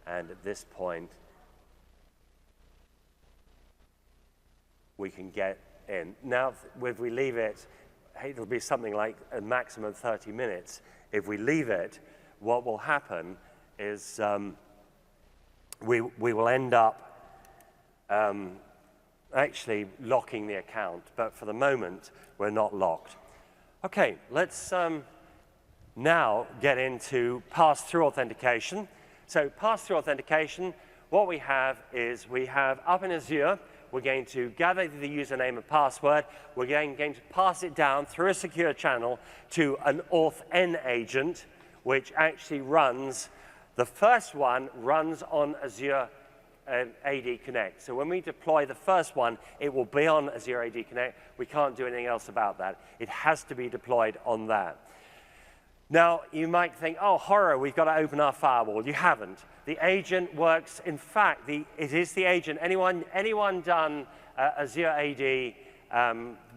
and at this point, we can get in. Now, if we leave it, it'll be something like a maximum 30 minutes. If we leave it, what will happen is we will end up actually locking the account, but for the moment, we're not locked. Okay, let's now get into pass-through authentication. So pass-through authentication, what we have is we have up in Azure, we're going to gather the username and password. We're going to pass it down through a secure channel to an authn agent, which actually runs, the first one runs on Azure AD Connect. So when we deploy the first one, it will be on Azure AD Connect. We can't do anything else about that. It has to be deployed on that. Now, you might think, oh, horror, we've got to open our firewall. You haven't. The agent works, in fact, it is the agent. Anyone done Azure AD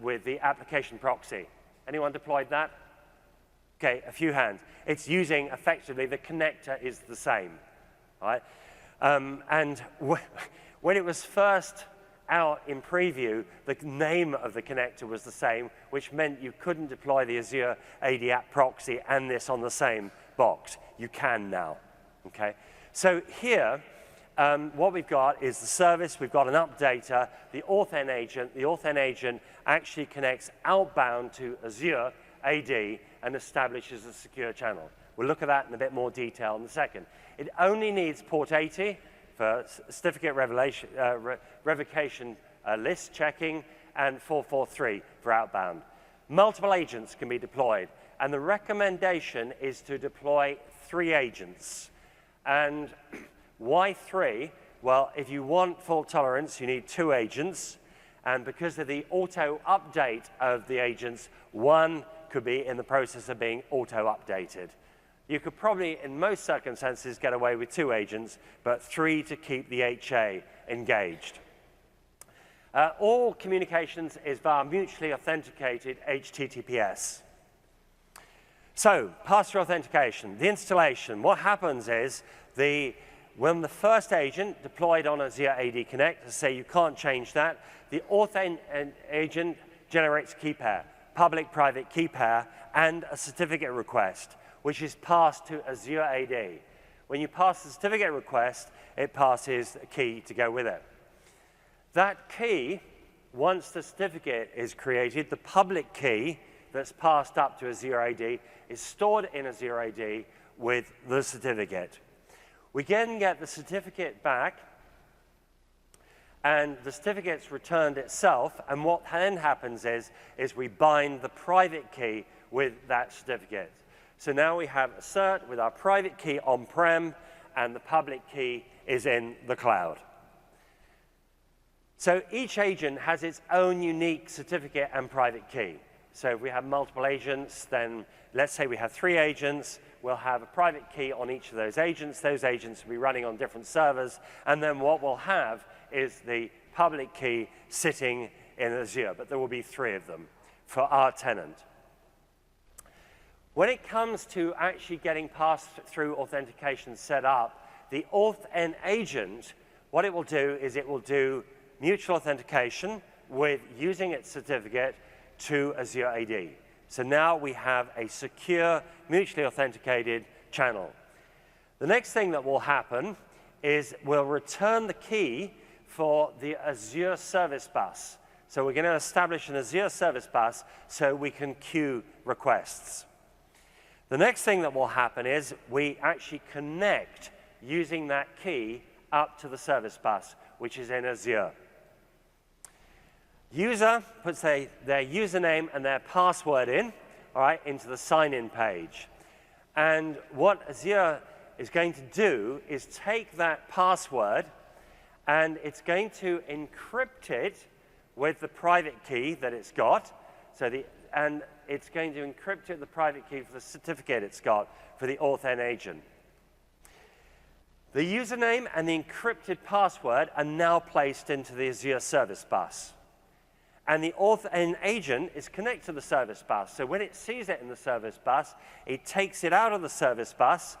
with the application proxy? Anyone deployed that? Okay, a few hands. It's using, effectively, the connector is the same, right? And when it was first out in preview, the name of the connector was the same, which meant you couldn't deploy the Azure AD app proxy and this on the same box. You can now, okay? So here, what we've got is the service. We've got an updater, the authn agent. The authn agent actually connects outbound to Azure AD and establishes a secure channel. We'll look at that in a bit more detail in a second. It only needs port 80 for certificate revocation list checking, and 443 for outbound. Multiple agents can be deployed, and the recommendation is to deploy 3 agents. And why 3? Well, if you want fault tolerance, you need 2 agents, and because of the auto update of the agents, one could be in the process of being auto updated. You could probably, in most circumstances, get away with 2 agents, but 3 to keep the HA engaged. All communications is via mutually authenticated HTTPS. So, pass-through authentication, the installation. What happens is, when the first agent deployed on Azure AD Connect, say you can't change that, the auth agent generates a key pair, public-private key pair, and a certificate request, which is passed to Azure AD. When you pass the certificate request, it passes a key to go with it. That key, once the certificate is created, the public key that's passed up to Azure AD is stored in Azure AD with the certificate. We then get the certificate back, and the certificate's returned itself, and what then happens is we bind the private key with that certificate. So now we have a cert with our private key on-prem, and the public key is in the cloud. So each agent has its own unique certificate and private key. So if we have multiple agents, then let's say we have 3 agents, we'll have a private key on each of those agents. Those agents will be running on different servers, and then what we'll have is the public key sitting in Azure, but there will be 3 of them for our tenant. When it comes to actually getting pass-through authentication set up, the auth agent, what it will do is it will do mutual authentication with using its certificate to Azure AD. So now we have a secure, mutually authenticated channel. The next thing that will happen is we'll return the key for the Azure service bus. So we're going to establish an Azure service bus so we can queue requests. The next thing that will happen is we actually connect using that key up to the service bus, which is in Azure. User puts their username and their password in, all right, into the sign-in page. And what Azure is going to do is take that password and it's going to encrypt it with the private key that it's got. And it's going to encrypt it, the private key for the certificate it's got for the auth agent. The username and the encrypted password are now placed into the Azure service bus. And the auth agent is connected to the service bus. So when it sees it in the service bus, it takes it out of the service bus.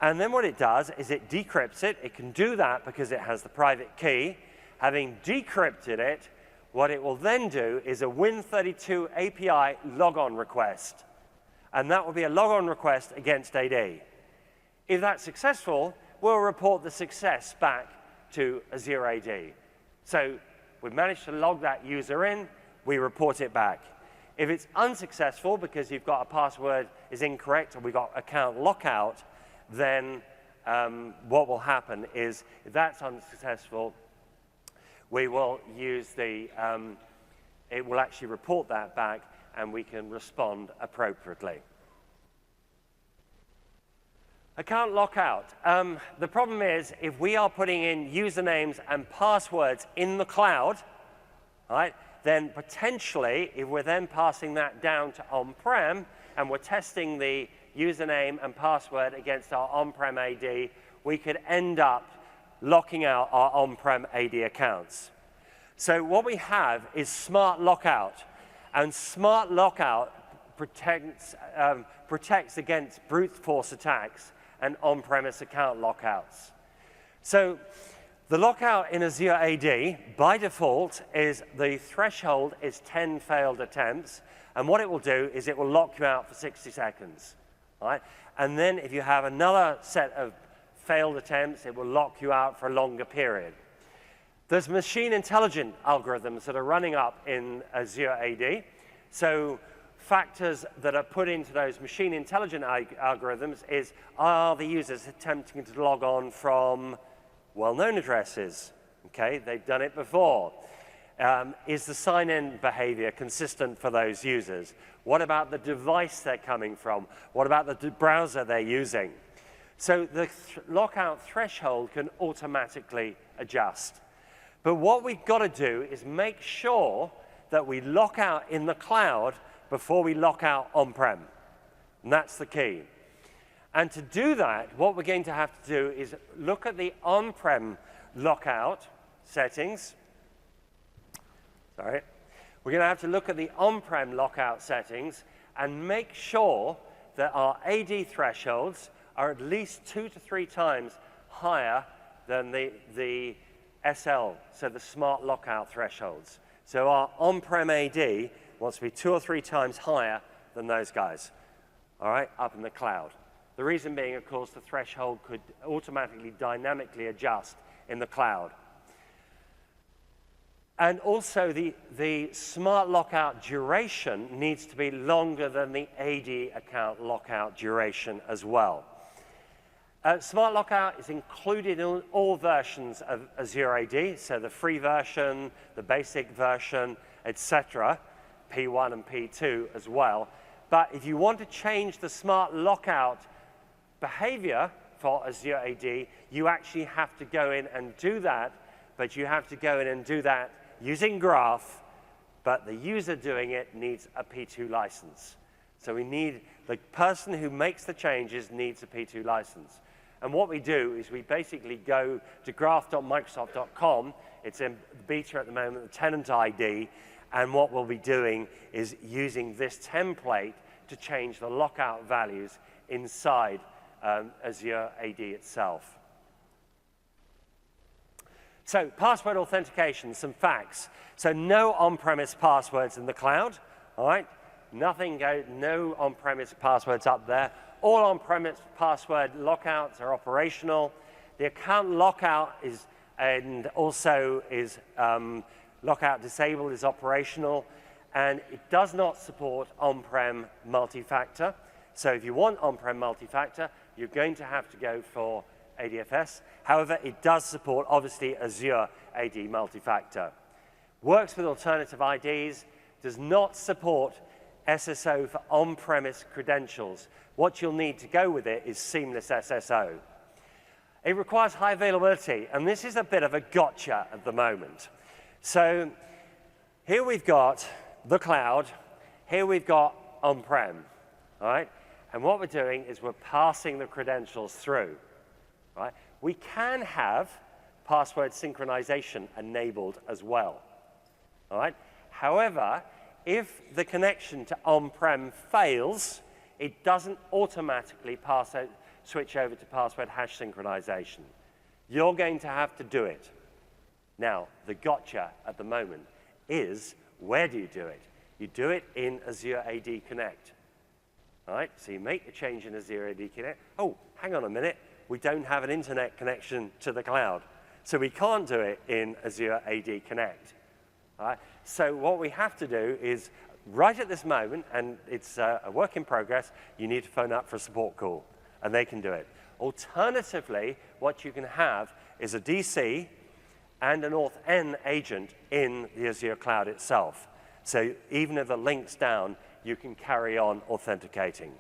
And then what it does is it decrypts it. It can do that because it has the private key. Having decrypted it, what it will then do is a Win32 API logon request. And that will be a logon request against AD. If that's successful, we'll report the success back to Azure AD. So we've managed to log that user in, we report it back. If it's unsuccessful because you've got a password is incorrect or we've got account lockout, then what will happen is if that's unsuccessful, we will use it will actually report that back and we can respond appropriately. Account lockout. The problem is if we are putting in usernames and passwords in the cloud, right, then potentially if we're then passing that down to on-prem and we're testing the username and password against our on-prem AD, we could end up locking out our on-prem AD accounts. So what we have is smart lockout, and smart lockout protects against brute force attacks and on-premise account lockouts. So the lockout in Azure AD, by default, is the threshold is 10 failed attempts, and what it will do is it will lock you out for 60 seconds. Right? And then if you have another set of failed attempts, it will lock you out for a longer period. There's machine intelligence algorithms that are running up in Azure AD. So factors that are put into those machine intelligence algorithms is, are the users attempting to log on from well-known addresses? Okay, they've done it before. Is the sign-in behavior consistent for those users? What about the device they're coming from? What about the browser they're using? So the lockout threshold can automatically adjust. But what we've got to do is make sure that we lock out in the cloud before we lock out on-prem. And that's the key. And to do that, what we're going to have to do is look at the on-prem lockout settings. Sorry. We're going to have to look at the on-prem lockout settings and make sure that our AD thresholds are at least 2 to 3 times higher than the SL, so the smart lockout thresholds. So our on-prem AD wants to be 2 or 3 times higher than those guys, all right, up in the cloud. The reason being, of course, the threshold could automatically dynamically adjust in the cloud. And also, the smart lockout duration needs to be longer than the AD account lockout duration as well. Smart lockout is included in all versions of Azure AD, so the free version, the basic version, etc., P1 and P2 as well. But if you want to change the smart lockout behavior for Azure AD, you actually have to go in and do that, but you have to go in and do that using Graph, but the user doing it needs a P2 license. So we need, the person who makes the changes needs a P2 license. And what we do is we basically go to graph.microsoft.com. It's in beta at the moment, the tenant ID, and what we'll be doing is using this template to change the lockout values inside Azure AD itself. So password authentication, some facts. So no on-premise passwords in the cloud, all right? No on-premise passwords up there. All on-premise password lockouts are operational. The account lockout is, and also is lockout disabled is operational, and it does not support on-prem multi-factor. So if you want on-prem multi-factor, you're going to have to go for ADFS. However, it does support, obviously, Azure AD multi-factor. Works with alternative IDs, does not support SSO for on-premise credentials. What you'll need to go with it is seamless SSO. It requires high availability, and this is a bit of a gotcha at the moment. So here we've got the cloud, here we've got on-prem, all right? And what we're doing is we're passing the credentials through, right? We can have password synchronization enabled as well, all right? However, if the connection to on-prem fails, it doesn't automatically switch over to password hash synchronization. You're going to have to do it. Now, the gotcha at the moment is, where do you do it? You do it in Azure AD Connect. All right, so you make the change in Azure AD Connect. Oh, hang on a minute. We don't have an internet connection to the cloud. So we can't do it in Azure AD Connect. All right, so what we have to do is, right at this moment, and it's a work in progress, you need to phone up for a support call, and they can do it. Alternatively, what you can have is a DC and an Auth-N agent in the Azure cloud itself. So even if the link's down, you can carry on authenticating.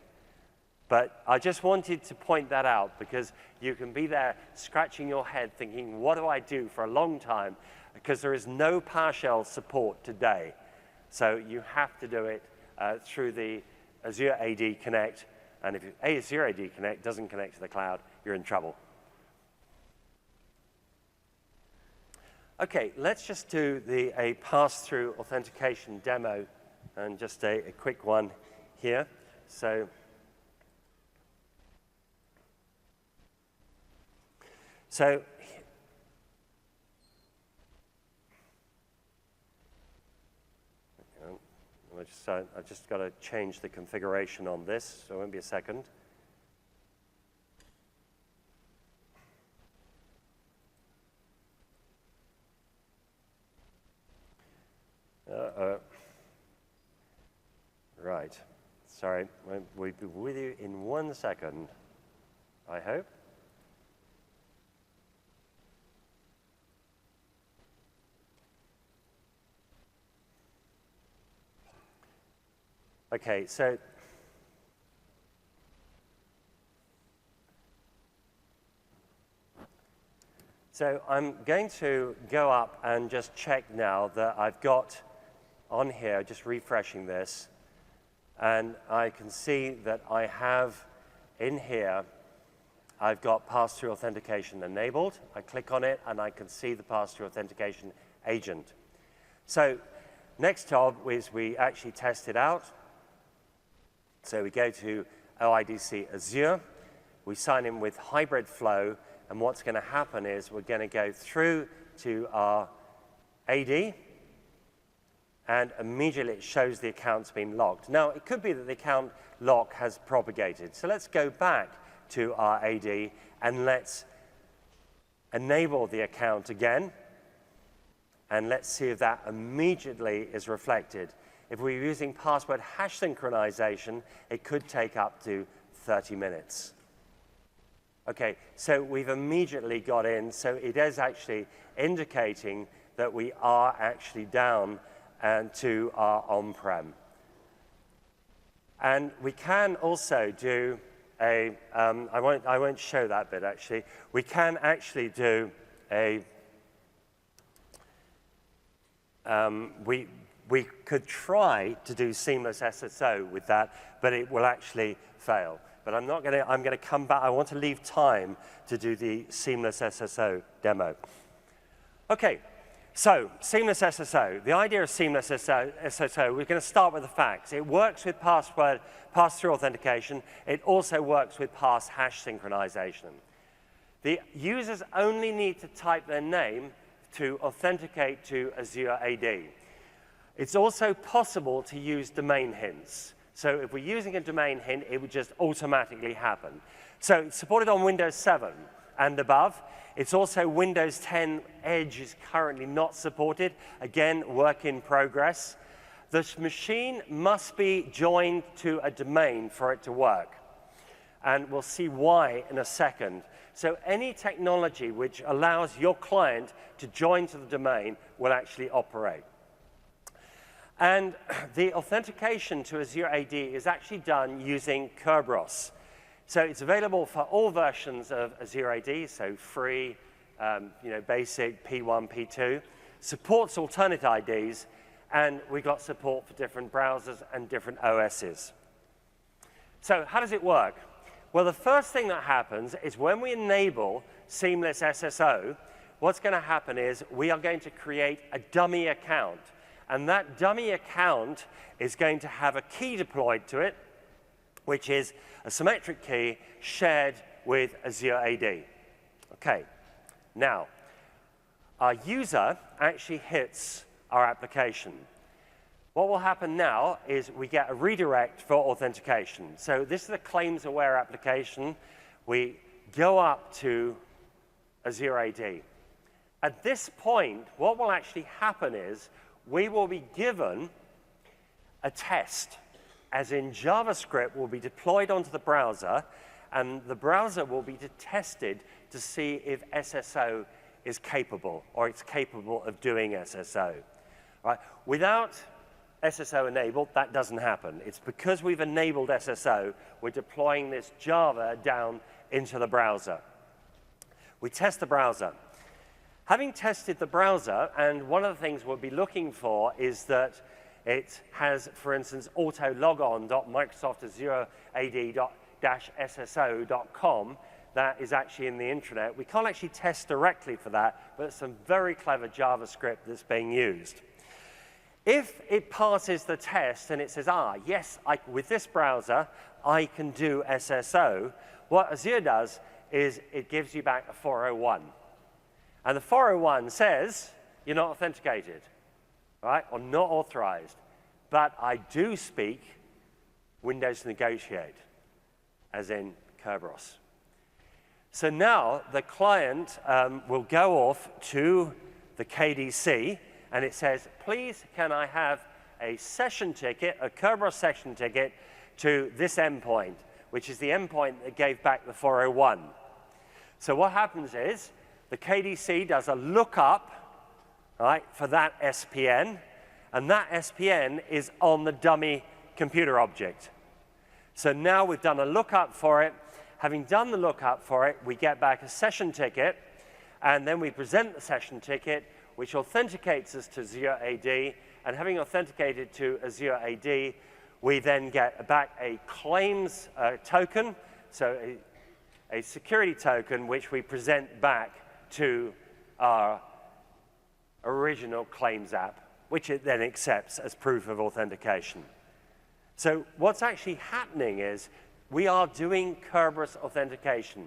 But I just wanted to point that out because you can be there scratching your head thinking, what do I do for a long time? Because there is no PowerShell support today. So you have to do it through the Azure AD Connect. And if Azure AD Connect doesn't connect to the cloud, you're in trouble. OK, let's just do a pass-through authentication demo, and just a quick one here. So I've just got to change the configuration on this, so it won't be a second. Right. Sorry, we'll be with you in 1 second, I hope. OK, so I'm going to go up and just check now that I've got on here, just refreshing this, and I can see that I have in here, I've got pass-through authentication enabled. I click on it, and I can see the pass-through authentication agent. So next job is we actually test it out. So we go to OIDC Azure. We sign in with hybrid flow, and what's going to happen is we're going to go through to our AD, and immediately it shows the account's been locked. Now, it could be that the account lock has propagated. So let's go back to our AD, and let's enable the account again, and let's see if that immediately is reflected. If we're using password hash synchronization, it could take up to 30 minutes. Okay, so we've immediately got in, so it is actually indicating that we are actually down and to our on-prem. And we can also do a, I won't show that bit actually. We can actually do a, we could try to do seamless SSO with that, but it will actually fail. But I'm going to come back. I want to leave time to do the seamless SSO demo. Okay, so seamless SSO. The idea of seamless SSO, we're going to start with the facts. It works with pass-through authentication. It also works with pass-hash synchronization. The users only need to type their name to authenticate to Azure AD. It's also possible to use domain hints. So if we're using a domain hint, it would just automatically happen. So it's supported on Windows 7 and above. It's also Windows 10 Edge is currently not supported. Again, work in progress. This machine must be joined to a domain for it to work. And we'll see why in a second. So any technology which allows your client to join to the domain will actually operate. And the authentication to Azure AD is actually done using Kerberos. So it's available for all versions of Azure AD, so free, basic, P1, P2. Supports alternate IDs, and we've got support for different browsers and different OSs. So how does it work? Well, the first thing that happens is when we enable seamless SSO, what's going to happen is we are going to create a dummy account. And that dummy account is going to have a key deployed to it, which is a symmetric key shared with Azure AD. Okay, now, our user actually hits our application. What will happen now is we get a redirect for authentication. So this is a claims-aware application. We go up to Azure AD. At this point, what will actually happen is we will be given a test, as in JavaScript will be deployed onto the browser, and the browser will be tested to see if SSO is capable, or it's capable of doing SSO. Right? Without SSO enabled, that doesn't happen. It's because we've enabled SSO, we're deploying this Java down into the browser. We test the browser. Having tested the browser, and one of the things we'll be looking for is that it has, for instance, autologon.microsoft-azure-ad-sso.com. That is actually in the intranet. We can't actually test directly for that, but it's some very clever JavaScript that's being used. If it passes the test and it says, yes, with this browser, I can do SSO, what Azure does is it gives you back a 401. And the 401 says you're not authenticated, right, or not authorized. But I do speak Windows Negotiate, as in Kerberos. So now the client will go off to the KDC, and it says, please, can I have a session ticket, a Kerberos session ticket, to this endpoint, which is the endpoint that gave back the 401. So what happens is, the KDC does a lookup, right, for that SPN, and that SPN is on the dummy computer object. So now we've done a lookup for it. Having done the lookup for it, we get back a session ticket, and then we present the session ticket, which authenticates us to Azure AD, and having authenticated to Azure AD, we then get back a claims token. So a security token which we present back to our original claims app, which it then accepts as proof of authentication. So what's actually happening is we are doing Kerberos authentication.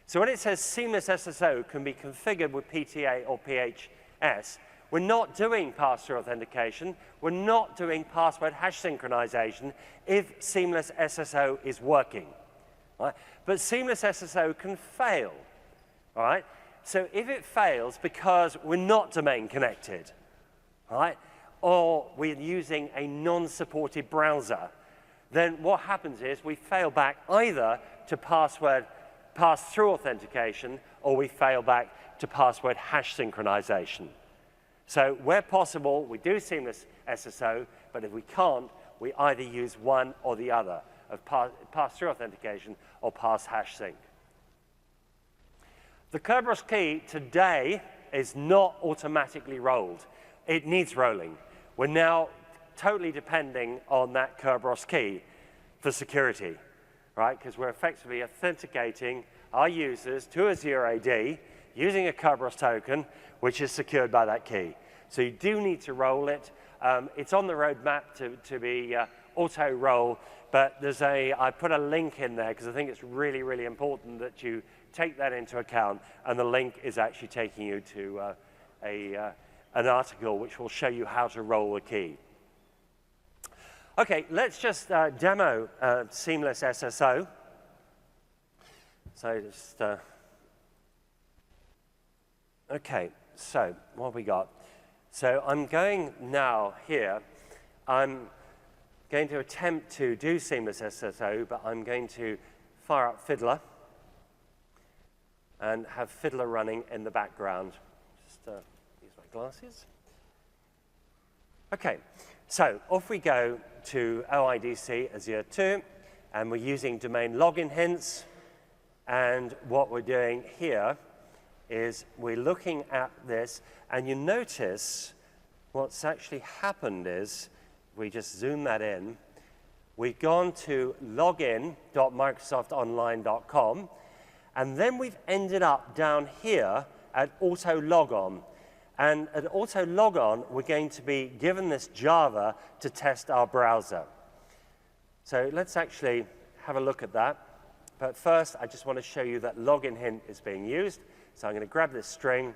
So when it says seamless SSO can be configured with PTA or PHS, we're not doing pass-through authentication. We're not doing password hash synchronization if seamless SSO is working. Right? But seamless SSO can fail. All right? So if it fails because we're not domain connected, right, or we're using a non-supported browser, then what happens is we fail back either to pass-through authentication, or we fail back to password hash synchronization. So where possible, we do seamless SSO, but if we can't, we either use one or the other of pass-through authentication or pass-hash sync. The Kerberos key today is not automatically rolled. It needs rolling. We're now totally depending on that Kerberos key for security, right? Because we're effectively authenticating our users to Azure AD using a Kerberos token, which is secured by that key. So you do need to roll it. It's on the roadmap to be auto-roll, but I put a link in there because I think it's really, really important that you take that into account, and the link is actually taking you to an article which will show you how to roll the key. Okay, let's just demo seamless SSO. So just, okay, so what have we got? So I'm going now here, I'm going to attempt to do seamless SSO, but I'm going to fire up Fiddler and have Fiddler running in the background. Just use my glasses. Okay, so off we go to OIDC Azure 2, and we're using domain login hints. And what we're doing here is we're looking at this, and you notice what's actually happened is, we just zoom that in, we've gone to login.microsoftonline.com, and then we've ended up down here at auto logon. And at auto logon, we're going to be given this Java to test our browser. So let's actually have a look at that. But first, I just want to show you that login hint is being used. So I'm going to grab this string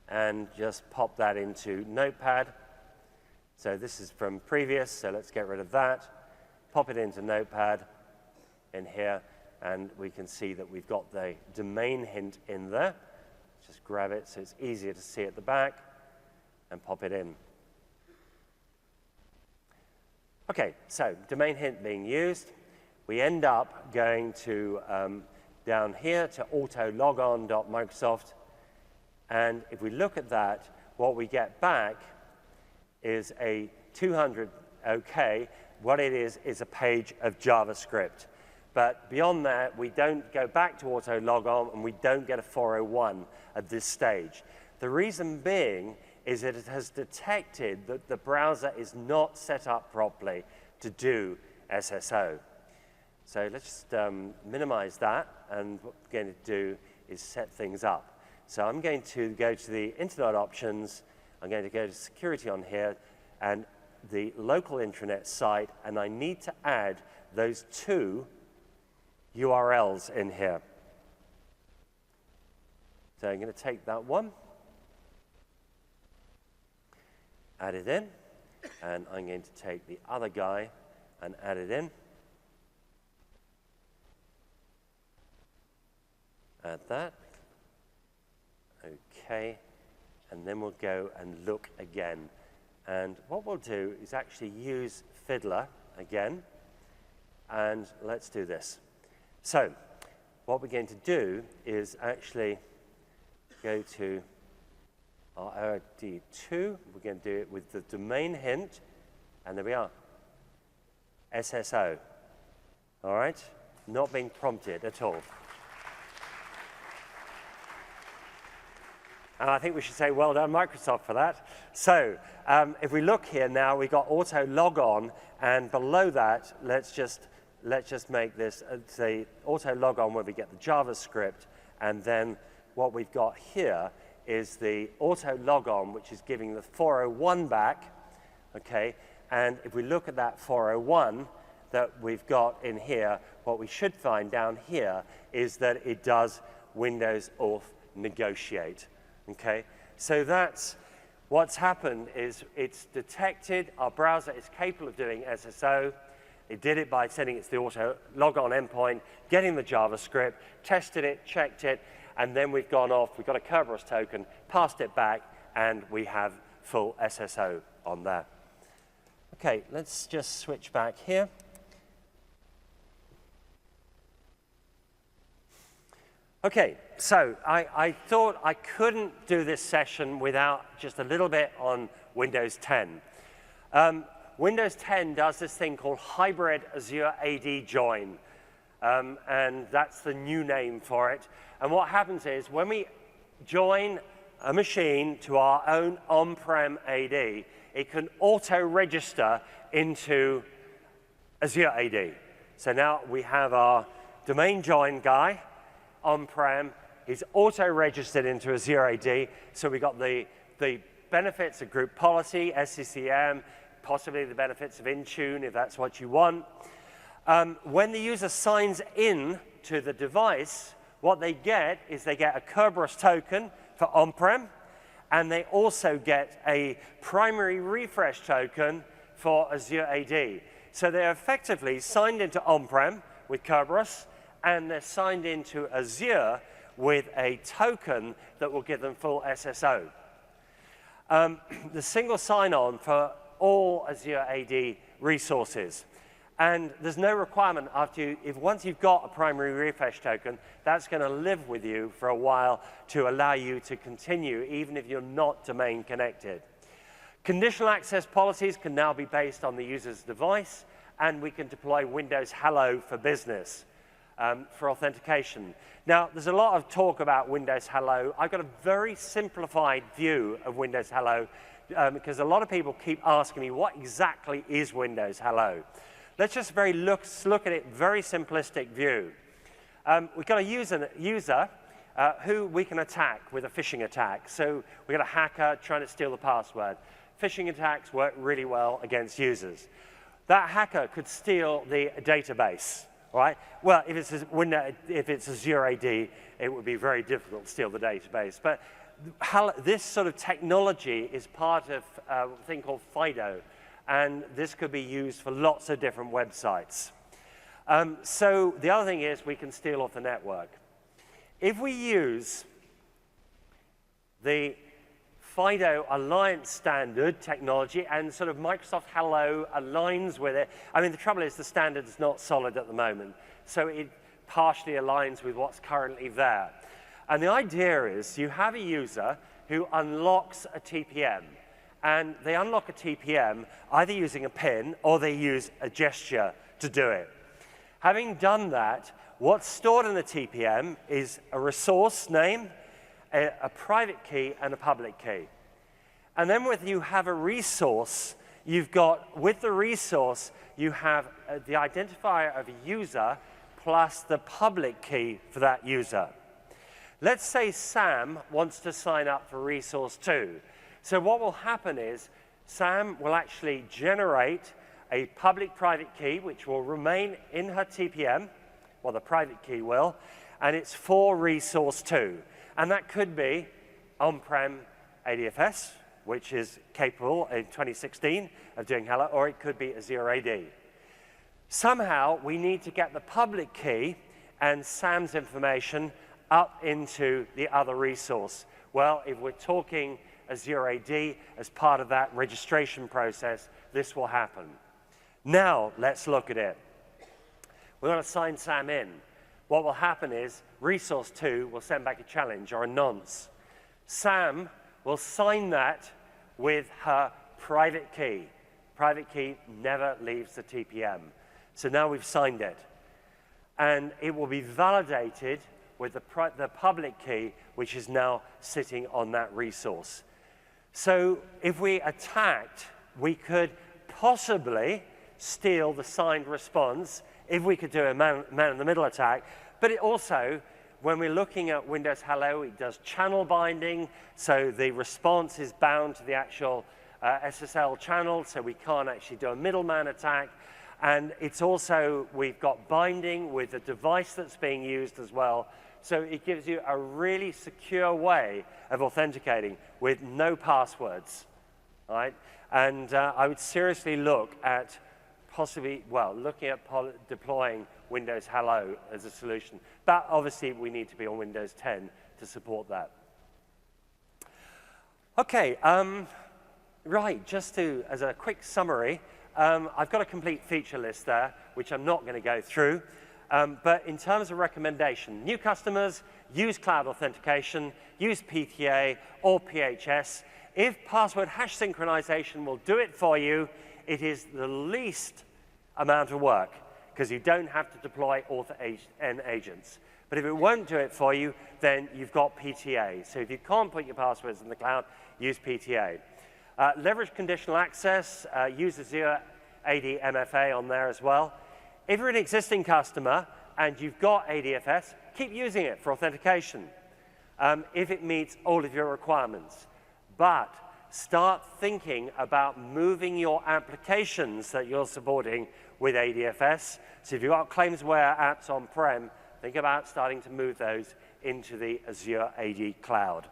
and just pop that into Notepad. So this is from previous, so let's get rid of that. Pop it into Notepad in here, and we can see that we've got the domain hint in there. Just grab it so it's easier to see at the back and pop it in. Okay, so domain hint being used. We end up going to down here to autologon.microsoft, and if we look at that, what we get back is a 200 OK. What it is a page of JavaScript. But beyond that, we don't go back to auto logon, and we don't get a 401 at this stage. The reason being is that it has detected that the browser is not set up properly to do SSO. So let's just minimize that, and what we're going to do is set things up. So I'm going to go to the internet options, I'm going to go to security on here, and the local intranet site, and I need to add those two URLs in here. So I'm going to take that one, add it in, and I'm going to take the other guy and add it in. Add that. Okay, and then we'll go and look again. And what we'll do is actually use Fiddler again, and let's do this. So what we're going to do is actually go to our OID2. We're going to do it with the domain hint, and there we are. SSO. All right? Not being prompted at all. And I think we should say well done, Microsoft, for that. So if we look here now, we've got auto log on, and below that, let's just let's just make this say auto log on where we get the JavaScript, and then what we've got here is the auto log on, which is giving the 401 back, okay? And if we look at that 401 that we've got in here, what we should find down here is that it does Windows Auth negotiate, okay? So that's what's happened is it's detected our browser is capable of doing SSO. It did it by sending it to the auto log on endpoint, getting the JavaScript, tested it, checked it, and then we've gone off, we've got a Kerberos token, passed it back, and we have full SSO on there. Okay, let's just switch back here. Okay, so I thought I couldn't do this session without just a little bit on Windows 10. Windows 10 does this thing called Hybrid Azure AD Join, and that's the new name for it. And what happens is when we join a machine to our own on-prem AD, it can auto-register into Azure AD. So now we have our domain join guy on-prem. He's auto-registered into Azure AD, so we got the benefits of group policy, SCCM, possibly the benefits of Intune, if that's what you want. When the user signs in to the device, what they get is they get a Kerberos token for on-prem, and they also get a primary refresh token for Azure AD. So they're effectively signed into on-prem with Kerberos, and they're signed into Azure with a token that will give them full SSO. The single sign-on for all Azure AD resources. And there's no requirement once you've got a primary refresh token, that's going to live with you for a while to allow you to continue, even if you're not domain connected. Conditional access policies can now be based on the user's device, and we can deploy Windows Hello for Business for authentication. Now, there's a lot of talk about Windows Hello. I've got a very simplified view of Windows Hello because a lot of people keep asking me, what exactly is Windows Hello? Let's just look at it, very simplistic view. We've got a user who we can attack with a phishing attack. So we've got a hacker trying to steal the password. Phishing attacks work really well against users. That hacker could steal the database, right? Well, if it's Azure AD, it would be very difficult to steal the database. But this sort of technology is part of a thing called FIDO. And this could be used for lots of different websites. So the other thing is we can steal off the network. If we use the FIDO Alliance standard technology and sort of Microsoft Hello aligns with it, I mean, the trouble is the standard is not solid at the moment. So it partially aligns with what's currently there. And the idea is you have a user who unlocks a TPM. And they unlock a TPM either using a PIN or they use a gesture to do it. Having done that, what's stored in the TPM is a resource name, a private key, and a public key. And then when you have a resource, with the resource, you have the identifier of a user plus the public key for that user. Let's say Sam wants to sign up for resource 2. So what will happen is Sam will actually generate a public-private key, which will remain in her TPM, well, the private key will, and it's for resource 2. And that could be on-prem ADFS, which is capable in 2016 of doing Hello, or it could be Azure AD. Somehow, we need to get the public key and Sam's information up into the other resource. Well, if we're talking Azure AD as part of that registration process, this will happen. Now, let's look at it. We're going to sign Sam in. What will happen is resource 2 will send back a challenge or a nonce. Sam will sign that with her private key. Private key never leaves the TPM. So now we've signed it. And it will be validated with the public key, which is now sitting on that resource. So if we attacked, we could possibly steal the signed response if we could do a man-in-the-middle attack. But it also, when we're looking at Windows Hello, it does channel binding, so the response is bound to the actual SSL channel, so we can't actually do a middleman attack. And it's also, we've got binding with the device that's being used as well. So it gives you a really secure way of authenticating with no passwords, right? And I would seriously look at possibly, well, looking at deploying Windows Hello as a solution. But obviously, we need to be on Windows 10 to support that. OK, right, just as a quick summary, I've got a complete feature list there, which I'm not going to go through. But in terms of recommendation, new customers, use cloud authentication, use PTA or PHS. If password hash synchronization will do it for you, it is the least amount of work, because you don't have to deploy auth-n agents. But if it won't do it for you, then you've got PTA. So if you can't put your passwords in the cloud, use PTA. Leverage conditional access, use Azure AD MFA on there as well. If you're an existing customer and you've got ADFS, keep using it for authentication if it meets all of your requirements. But start thinking about moving your applications that you're supporting with ADFS. So if you've got claims-aware apps on-prem, think about starting to move those into the Azure AD Cloud.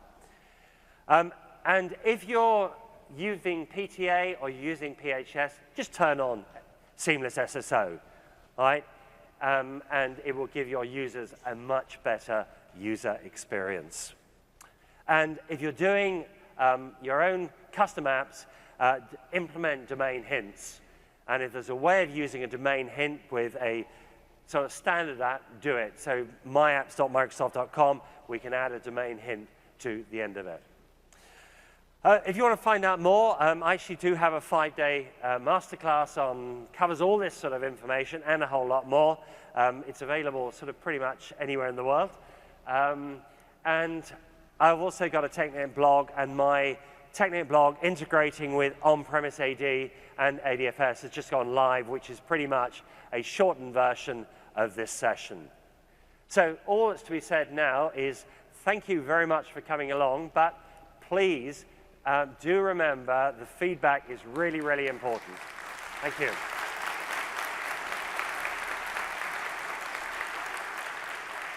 And if you're using PTA or using PHS, just turn on Seamless SSO, right? And it will give your users a much better user experience. And if you're doing your own custom apps, implement domain hints. And if there's a way of using a domain hint with a sort of standard app, do it. So myapps.microsoft.com, we can add a domain hint to the end of it. If you want to find out more, I actually do have a 5-day masterclass on, covers all this sort of information and a whole lot more. It's available sort of pretty much anywhere in the world. And I've also got a TechNet blog, and my TechNet blog integrating with on-premise AD and ADFS has just gone live, which is pretty much a shortened version of this session. So all that's to be said now is thank you very much for coming along, but please do remember the feedback is really, really important. Thank you.